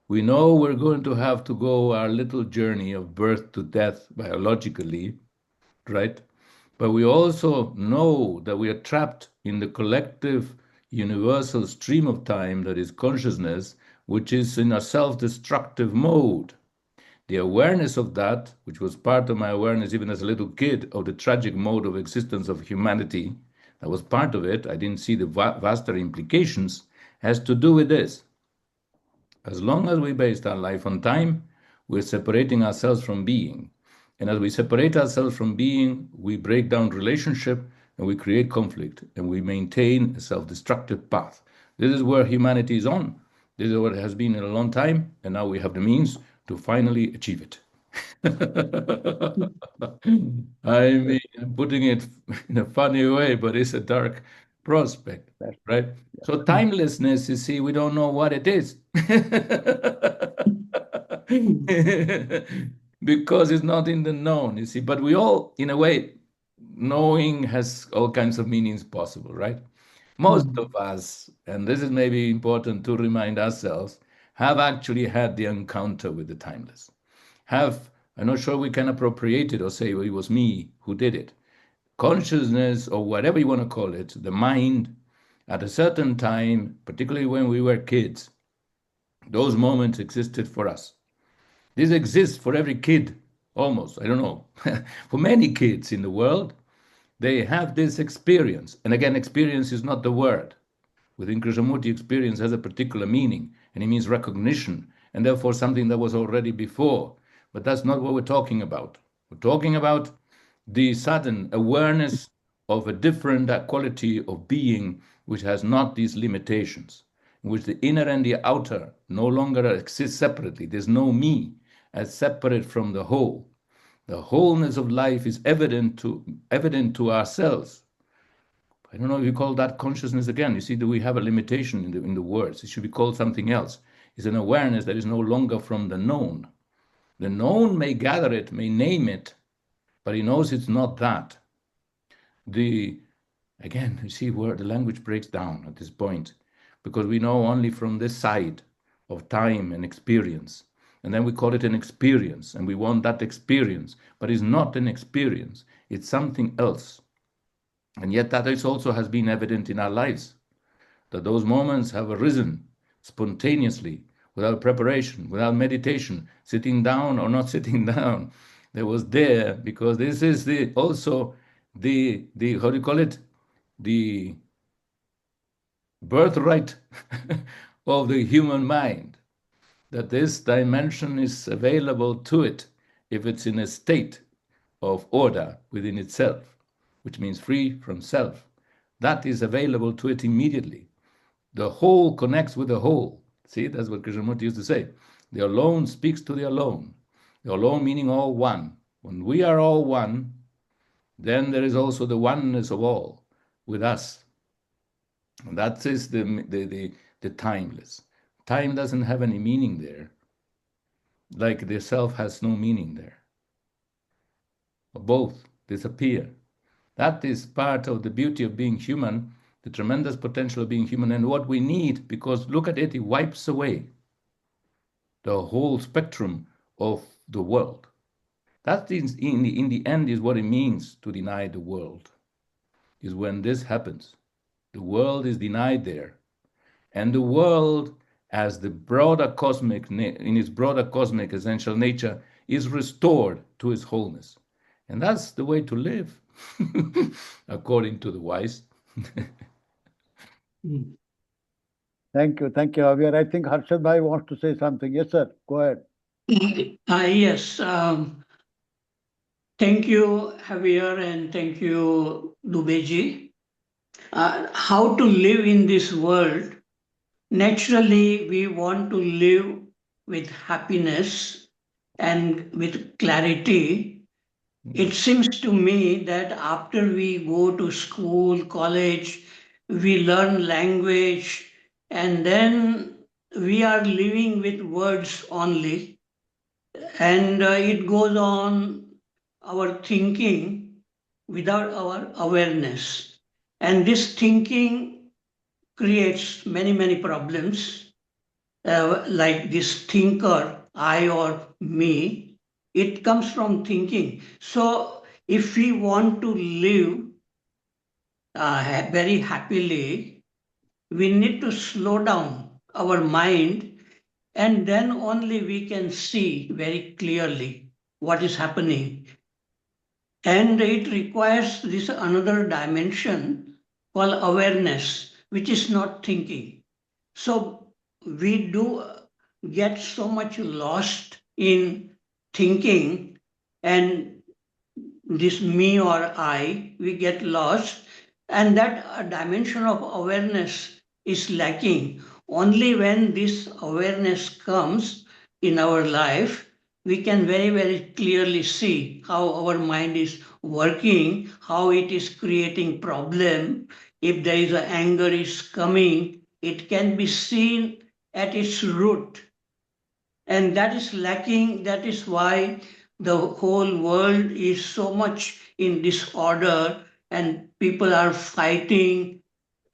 We know we're going to have to go our little journey of birth to death biologically, right? But we also know that we are trapped in the collective universal stream of time that is consciousness, which is in a self-destructive mode. The awareness of that, which was part of my awareness even as a little kid of the tragic mode of existence of humanity, that was part of it, I didn't see the vaster implications, has to do with this. As long as we based our life on time, we're separating ourselves from being. And as we separate ourselves from being, we break down relationship and we create conflict and we maintain a self-destructive path. This is where humanity is on. This is what it has been in a long time, and now we have the means to finally achieve it. I mean, I'm putting it in a funny way, but it's a dark prospect, right? So timelessness, you see, we don't know what it is. Because it's not in the known, you see. But we all, in a way, knowing has all kinds of meanings possible, right? Most of us, and this is maybe important to remind ourselves, have actually had the encounter with the timeless. I'm not sure we can appropriate it or say, well, it was me who did it. Consciousness, or whatever you want to call it, the mind, at a certain time, particularly when we were kids, those moments existed for us. This exists for every kid, almost, I don't know, for many kids in the world. They have this experience. And again, experience is not the word. Within Krishnamurti, experience has a particular meaning, and it means recognition, and therefore something that was already before. But that's not what we're talking about. We're talking about the sudden awareness of a different quality of being which has not these limitations, in which the inner and the outer no longer exist separately. There's no me. as separate from the whole. The wholeness of life is evident to ourselves. I don't know if you call that consciousness again. You see, that we have a limitation in the words. It should be called something else. It's an awareness that is no longer from the known. The known may gather it, may name it, but he knows it's not that. Again, you see where the language breaks down at this point, because we know only from this side of time and experience. And then we call it an experience, and we want that experience, but it's not an experience, it's something else. And yet that is also has been evident in our lives, that those moments have arisen spontaneously, without preparation, without meditation, sitting down or not sitting down. There was there, because this is also the how do you call it? The birthright of the human mind, that this dimension is available to it if it's in a state of order within itself, which means free from self. That is available to it immediately. The whole connects with the whole. See, that's what Krishnamurti used to say. The alone speaks to the alone. The alone meaning all one. When we are all one, then there is also the oneness of all with us. And that is the timeless. Time doesn't have any meaning there, like the self has no meaning there. Both disappear. That is part of the beauty of being human, the tremendous potential of being human, and what we need, because look at it, it wipes away the whole spectrum of the world. That is, in the end, is what it means to deny the world, is when this happens. The world is denied there. And the world, as the broader cosmic, in its broader cosmic essential nature, is restored to its wholeness. And that's the way to live, according to the wise. Thank you, Javier. I think Harshad Bhai wants to say something. Yes, sir. Go ahead. Yes. Thank you, Javier, and thank you, Dubeji. How to live in this world? Naturally, we want to live with happiness and with clarity. It seems to me that after we go to school, college, we learn language, and then we are living with words only. And it goes on our thinking without our awareness. And this thinking creates many, many problems, like this thinker, I or me. It comes from thinking. So if we want to live very happily, we need to slow down our mind, and then only we can see very clearly what is happening. And it requires this another dimension called awareness, which is not thinking. So we do get so much lost in thinking, and this me or I, we get lost, and that dimension of awareness is lacking. Only when this awareness comes in our life, we can very, very clearly see how our mind is working, how it is creating problem. If there is a anger is coming, it can be seen at its root. And that is lacking. That is why the whole world is so much in disorder, and people are fighting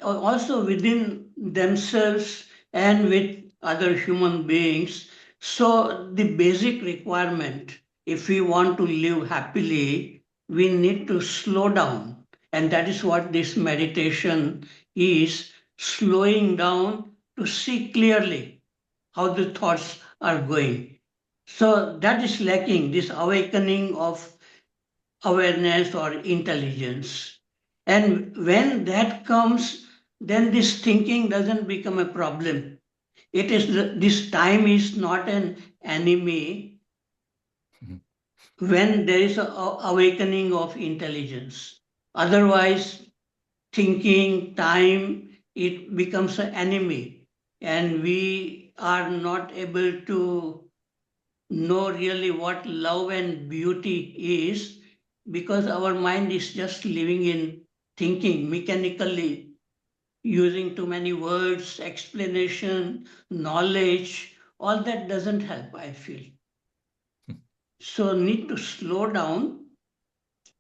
also within themselves and with other human beings. So the basic requirement, if we want to live happily, we need to slow down. And that is what this meditation is, slowing down to see clearly how the thoughts are going. So that is lacking, this awakening of awareness or intelligence. And when that comes, then this thinking doesn't become a problem. It is this time is not an enemy when there is a awakening of intelligence. Otherwise, thinking, time, it becomes an enemy, and we are not able to know really what love and beauty is, because our mind is just living in thinking mechanically, using too many words, explanation, knowledge. All that doesn't help, I feel. So need to slow down.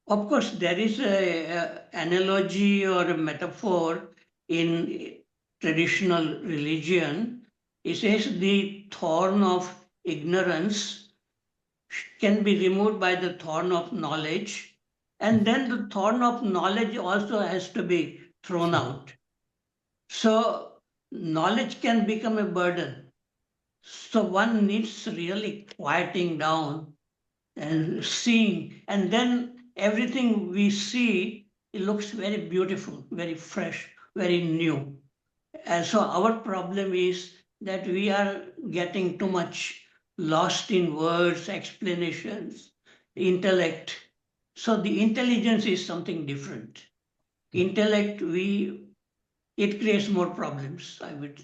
Of course, there is a analogy or a metaphor in traditional religion. It says the thorn of ignorance can be removed by the thorn of knowledge, and then the thorn of knowledge also has to be thrown out. So knowledge can become a burden. So one needs really quieting down and seeing, and then everything we see, it looks very beautiful, very fresh, very new. And so our problem is that we are getting too much lost in words, explanations, intellect. So the intelligence is something different. Intellect, it creates more problems, I would.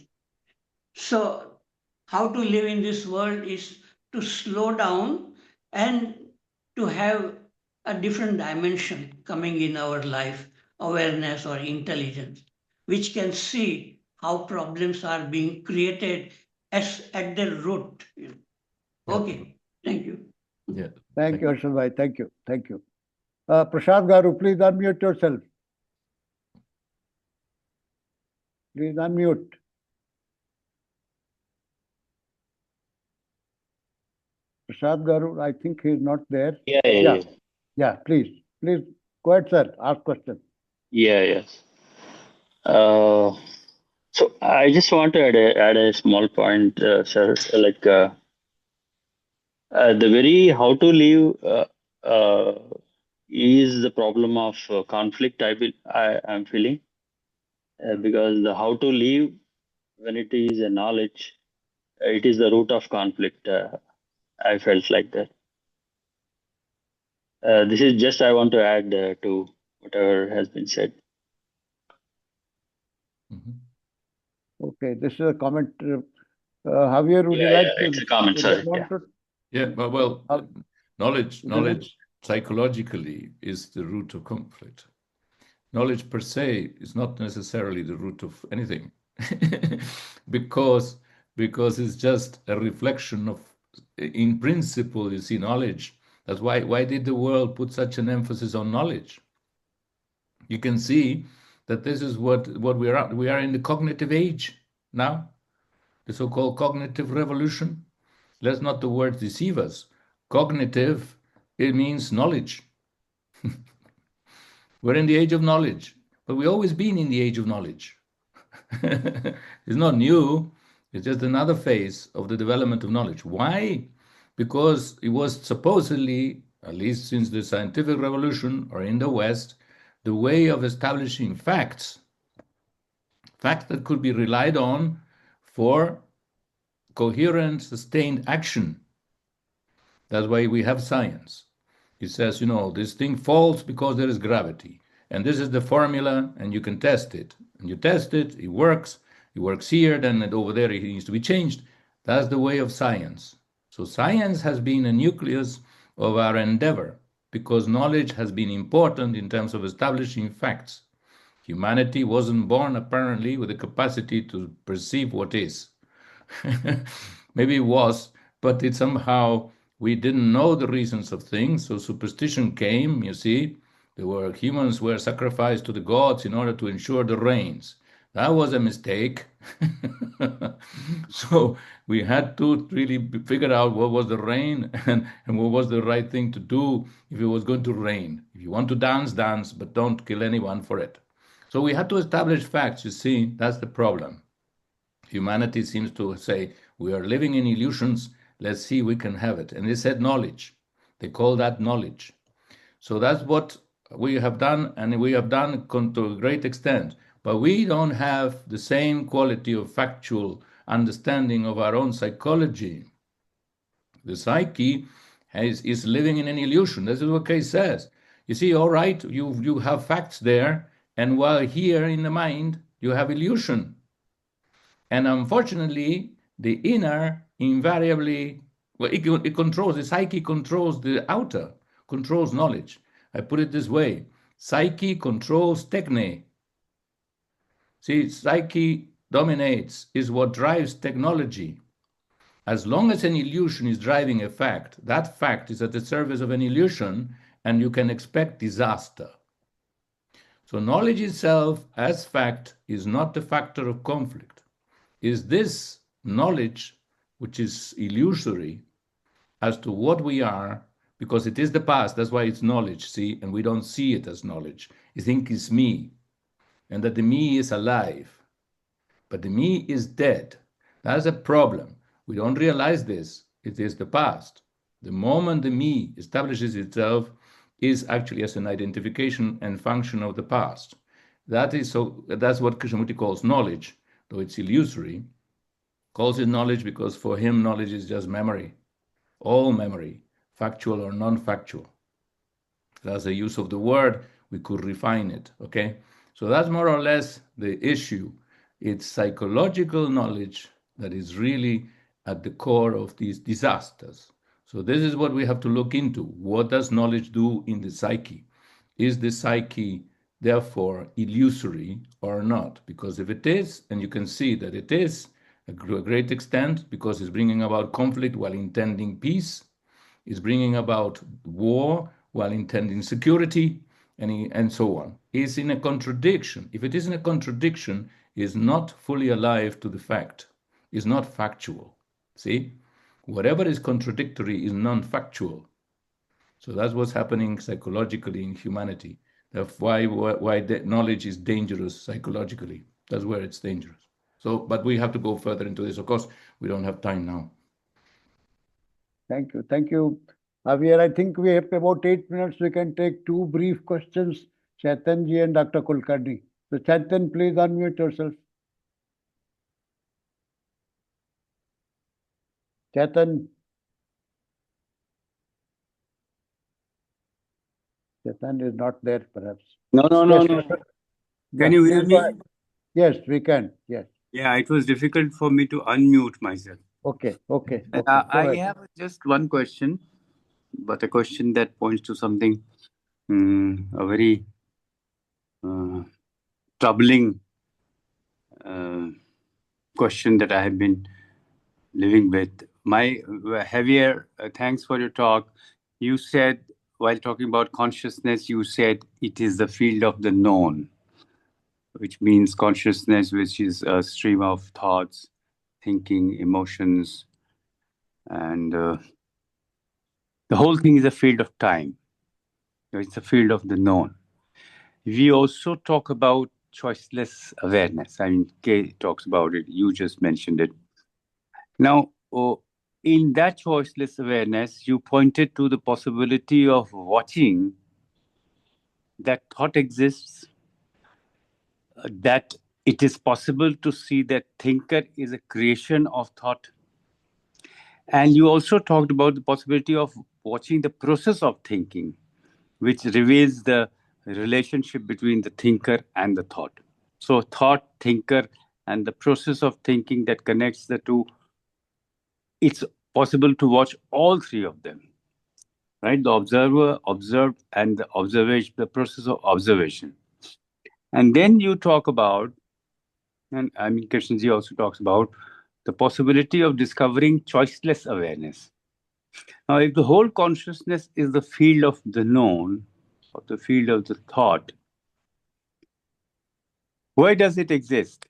So how to live in this world is to slow down and to have a different dimension coming in our life, awareness or intelligence, which can see how problems are being created as at their root. Okay, thank you. Yeah. Thank you, Arshad bhai. Thank you. Thank you. Prashad Garu, please unmute yourself. Please unmute. Prashad Garu, I think he's not there. Yeah, please. Please go ahead, sir. Ask question. Yes. So I just want to add a small point, sir. Like the very how to live is the problem of conflict. I'm feeling because the how to live when it is a knowledge, it is the root of conflict. I felt like that. This is just I want to add to whatever has been said. Okay, this is a comment. Javier, would you like to? It's a comment, sir. Yeah, well, knowledge psychologically is the root of conflict. Knowledge per se is not necessarily the root of anything, because it's just a reflection of, in principle, you see, knowledge. That's why did the world put such an emphasis on knowledge? You can see that this is what we are. We are in the cognitive age now, the so-called cognitive revolution. Let's not the word deceive us. Cognitive, it means knowledge. We're in the age of knowledge, but we've always been in the age of knowledge. It's not new. It's just another phase of the development of knowledge. Why? Because it was supposedly, at least since the scientific revolution or in the West, the way of establishing facts that could be relied on for coherent, sustained action. That's why we have science. It says, this thing falls because there is gravity. And this is the formula, and you can test it. And you test it, it works here, then over there it needs to be changed. That's the way of science. So science has been a nucleus of our endeavor, because knowledge has been important in terms of establishing facts. Humanity wasn't born, apparently, with the capacity to perceive what is. Maybe it was, but it somehow, we didn't know the reasons of things, so superstition came, you see. Humans were sacrificed to the gods in order to ensure the rains. That was a mistake. So we had to really figure out what was the rain and what was the right thing to do if it was going to rain. If you want to dance, dance, but don't kill anyone for it. So we had to establish facts, you see, that's the problem. Humanity seems to say, we are living in illusions, let's see if we can have it. And they said knowledge. They call that knowledge. So that's what we have done, and we have done to a great extent. But we don't have the same quality of factual understanding of our own psychology. The psyche is living in an illusion. This is what Kay says. You see, all right, you have facts there, and while here in the mind, you have illusion. And unfortunately, the inner invariably Well, it controls, the psyche controls the outer, controls knowledge. I put it this way, psyche controls techne. See, psyche dominates, is what drives technology. As long as an illusion is driving a fact, that fact is at the service of an illusion, and you can expect disaster. So knowledge itself as fact is not the factor of conflict. Is this knowledge, which is illusory, as to what we are, because it is the past, that's why it's knowledge, see, and we don't see it as knowledge. You think it's me, and that the me is alive, but the me is dead. That's a problem. We don't realize this. It is the past. The moment the me establishes itself is actually as an identification and function of the past. That's what Krishnamurti calls knowledge, though it's illusory. Calls it knowledge because for him knowledge is just memory. All memory, factual or non-factual. That's the use of the word, we could refine it, okay? So that's more or less the issue. It's psychological knowledge that is really at the core of these disasters. So this is what we have to look into. What does knowledge do in the psyche? Is the psyche therefore illusory or not? Because if it is, and you can see that it is a great extent, because it's bringing about conflict while intending peace, is bringing about war while intending security, and so on. Is in a contradiction. If it is in a contradiction, is not fully alive to the fact, is not factual. See? Whatever is contradictory is non-factual. So that's what's happening psychologically in humanity. That's why knowledge is dangerous psychologically. That's where it's dangerous. So, but we have to go further into this. Of course, we don't have time now. Thank you. Thank you, Javier. I think we have about 8 minutes. We can take two brief questions, Chaitanji and Dr. Kulkarni. So, Chaitan, please unmute yourself. Chaitan. Chaitan is not there, perhaps. No. Can you hear me? Yes, we can. Yes. Yeah, it was difficult for me to unmute myself. Okay. I have just one question, but a question that points to something, a very troubling question that I have been living with. Javier, thanks for your talk. You said, while talking about consciousness, you said it is the field of the known, which means consciousness, which is a stream of thoughts, thinking, emotions, and the whole thing is a field of time. It's a field of the known. We also talk about choiceless awareness. I mean, Kay talks about it. You just mentioned it. Now, in that choiceless awareness, you pointed to the possibility of watching that thought exists, that it is possible to see that thinker is a creation of thought. And you also talked about the possibility of watching the process of thinking, which reveals the relationship between the thinker and the thought. So thought, thinker, and the process of thinking that connects the two, it's possible to watch all three of them, right? The observer, observed, and the observation, the process of observation. And then you talk about, and I mean, Krishnji also talks about the possibility of discovering choiceless awareness. Now, if the whole consciousness is the field of the known, or the field of the thought, where does it exist?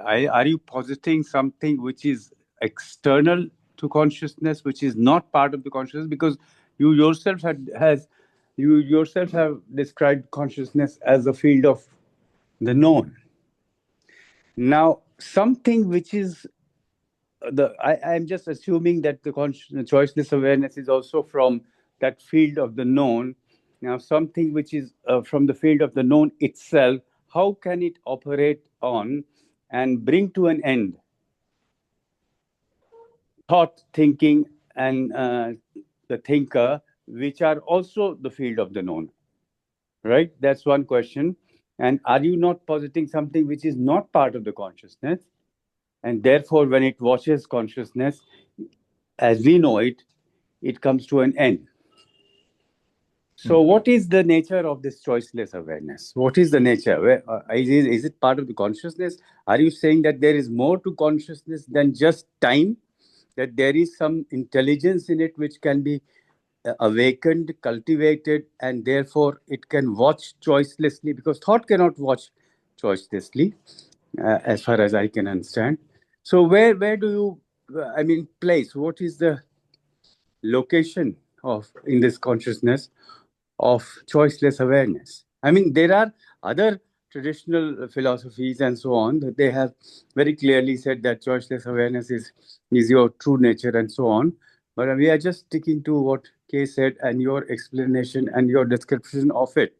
Are you positing something which is external to consciousness, which is not part of the consciousness? Because you yourself have described consciousness as a field of the known. Now, something which is I'm just assuming that the choiceless awareness is also from that field of the known. Now, something which is from the field of the known itself, how can it operate on and bring to an end thought, thinking, and the thinker, which are also the field of the known? Right? That's one question. And are you not positing something which is not part of the consciousness? And therefore, when it watches consciousness, as we know it, it comes to an end. So, what is the nature of this choiceless awareness? What is the nature? Is it part of the consciousness? Are you saying that there is more to consciousness than just time? That there is some intelligence in it which can be awakened, cultivated, and therefore it can watch choicelessly? Because thought cannot watch choicelessly, as far as I can understand. So, where do you, place? What is the location of in this consciousness of choiceless awareness? I mean, there are other traditional philosophies and so on that they have very clearly said that choiceless awareness is your true nature and so on. But we are just sticking to what Kay said and your explanation and your description of it.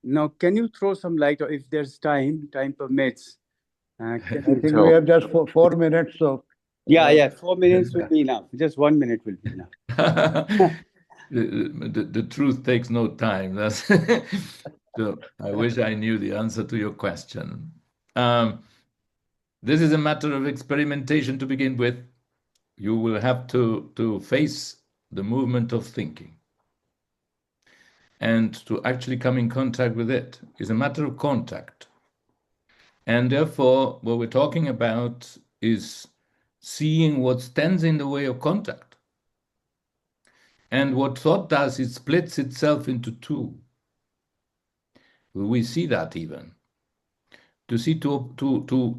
Now, can you throw some light, or if there's time permits? I think we have just 4 minutes, so Yeah, 4 minutes will be enough. Just 1 minute will be enough. The truth takes no time. So I wish I knew the answer to your question. This is a matter of experimentation to begin with. You will have to face the movement of thinking. And to actually come in contact with it is a matter of contact. And therefore, what we're talking about is seeing what stands in the way of contact. And what thought does, it splits itself into two. We see that even. To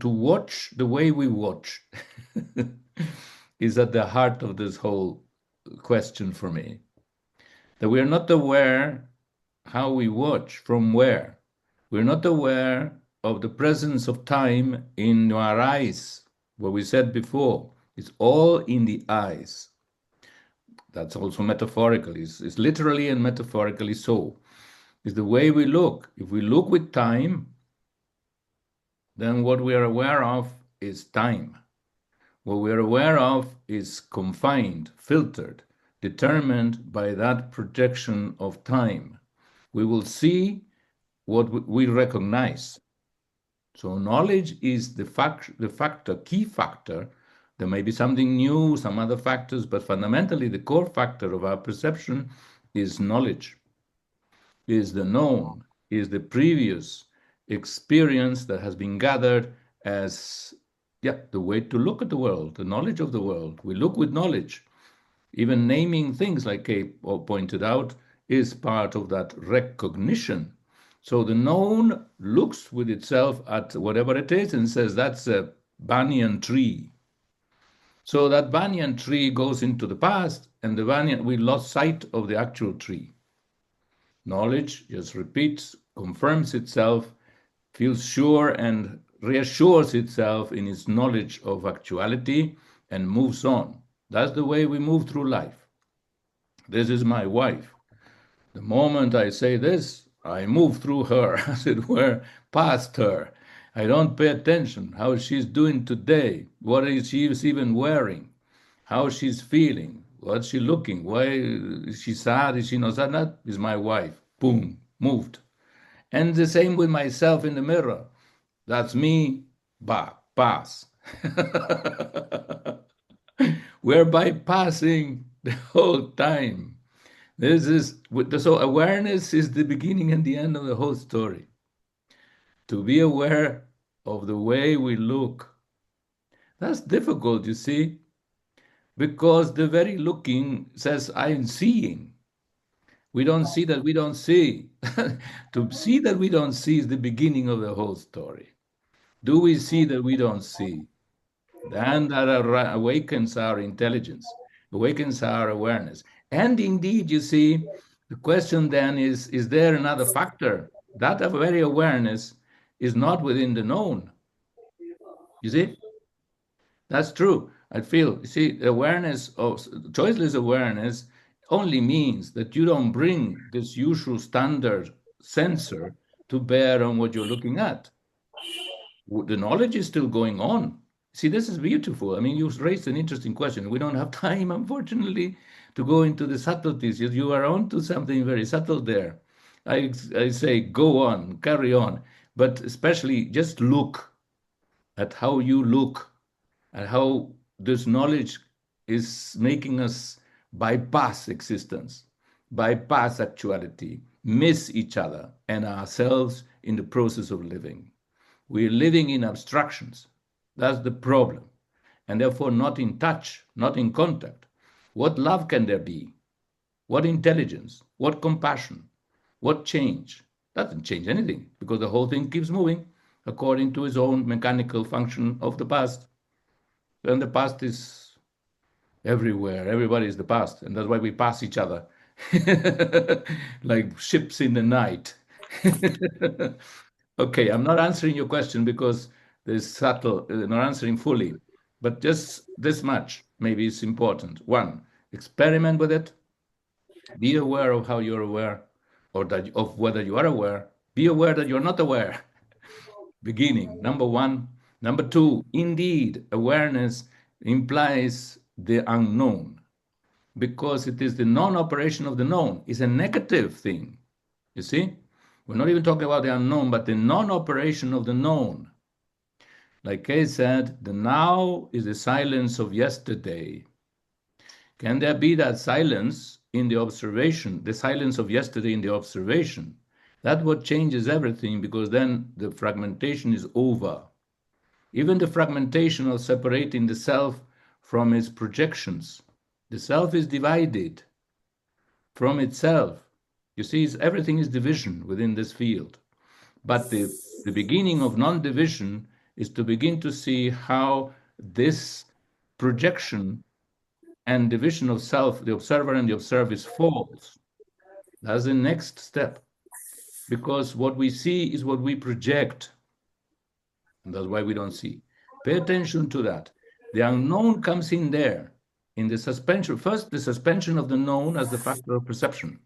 watch the way we watch is at the heart of this whole question for me. That we are not aware how we watch, from where. We're not aware of the presence of time in our eyes. What we said before, it's all in the eyes. That's also metaphorically. It's literally and metaphorically so. It's the way we look. If we look with time, then what we are aware of is time. What we are aware of is confined, filtered, determined by that projection of time. We will see what we recognize. So knowledge is the key factor. There may be something new, some other factors, but fundamentally the core factor of our perception is knowledge, is the known, is the previous experience that has been gathered as the way to look at the world, the knowledge of the world. We look with knowledge. Even naming things, like Kay pointed out, is part of that recognition. So the known looks with itself at whatever it is and says, that's a banyan tree. So that banyan tree goes into the past, and we lost sight of the actual tree. Knowledge just repeats, confirms itself, feels sure and reassures itself in its knowledge of actuality, and moves on. That's the way we move through life. This is my wife. The moment I say this, I move through her, as it were, past her. I don't pay attention how she's doing today, what is she even wearing, how she's feeling, what's she looking, why is she sad, is she not sad? That is my wife. Boom, moved. And the same with myself in the mirror. That's me, pass. We're bypassing the whole time. So awareness is the beginning and the end of the whole story. To be aware of the way we look. That's difficult, you see, because the very looking says, I'm seeing. We don't see that we don't see. To see that we don't see is the beginning of the whole story. Do we see that we don't see? Then that awakens our intelligence, awakens our awareness. And indeed, you see, the question then is there another factor? That very awareness is not within the known. You see? That's true. I feel, you see, awareness of choiceless awareness only means that you don't bring this usual standard sensor to bear on what you're looking at. The knowledge is still going on. See, this is beautiful. I mean, you raised an interesting question. We don't have time, unfortunately, to go into the subtleties. You are on to something very subtle there. I say, go on, carry on, but especially just look at how you look, at how this knowledge is making us bypass existence, bypass actuality, miss each other and ourselves in the process of living. We're living in abstractions. That's the problem. And therefore, not in touch, not in contact. What love can there be? What intelligence? What compassion? What change? Doesn't change anything because the whole thing keeps moving according to its own mechanical function of the past. And the past is everywhere. Everybody is the past. And that's why we pass each other like ships in the night. Okay, I'm not answering your question because there's subtle, not answering fully, but just this much maybe is important. One, experiment with it. Be aware of how you're aware, or that of whether you are aware. Be aware that you're not aware. Beginning, number one. Number two, indeed, awareness implies the unknown because it is the non-operation of the known. It's a negative thing. You see? We're not even talking about the unknown, but the non-operation of the known. Like Kay said, the now is the silence of yesterday. Can there be that silence in the observation, the silence of yesterday in the observation? That's what changes everything because then the fragmentation is over. Even the fragmentation of separating the self from its projections. The self is divided from itself. You see, everything is division within this field. But the beginning of non-division is to begin to see how this projection and division of self, the observer and the observed, is false. That's the next step. Because what we see is what we project. And that's why we don't see. Pay attention to that. The unknown comes in there, in the suspension. First, the suspension of the known as the factor of perception.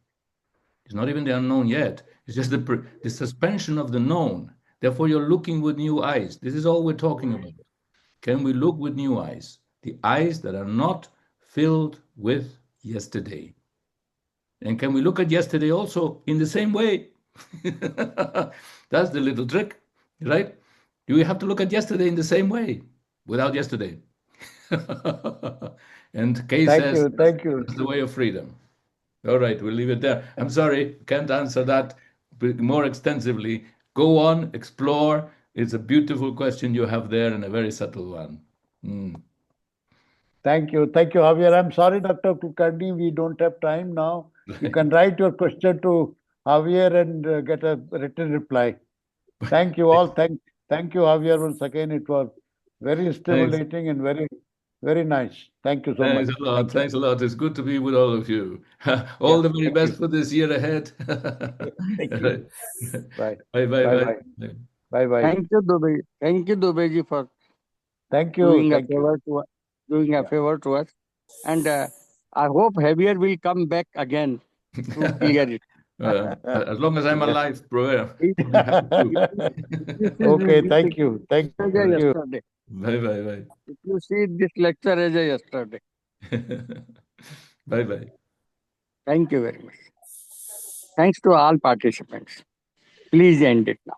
It's not even the unknown yet. It's just the suspension of the known. Therefore, you're looking with new eyes. This is all we're talking about. Can we look with new eyes? The eyes that are not filled with yesterday. And can we look at yesterday also in the same way? That's the little trick, right? Do we have to look at yesterday in the same way without yesterday? And Kay says Thank you. that's the way of freedom. All right, we'll leave it there. I'm sorry, can't answer that more extensively. Go on, explore. It's a beautiful question you have there and a very subtle one. Thank you, Javier. I'm sorry, Dr. Kulkarni, we don't have time now. You can write your question to Javier and get a written reply. Thank you all. Thank you, Javier, once again. It was very stimulating and very, very nice. Thank you so Thanks much. a lot. Thanks a lot. It's good to be with all of you. All the very best for this year ahead. Thank you. Bye. Bye bye bye. Bye bye. Thank you, Dubey. Thank you, Dubeji, for Thank you. doing a Thank you. favor to us. Doing a favor to us. And I hope Javier will come back again to clear it. As long as I'm alive, bro. Okay, thank you. Thank you. Yesterday. Bye bye bye. If you see this lecture as a yesterday. Bye bye. Thank you very much. Thanks to all participants. Please end it now.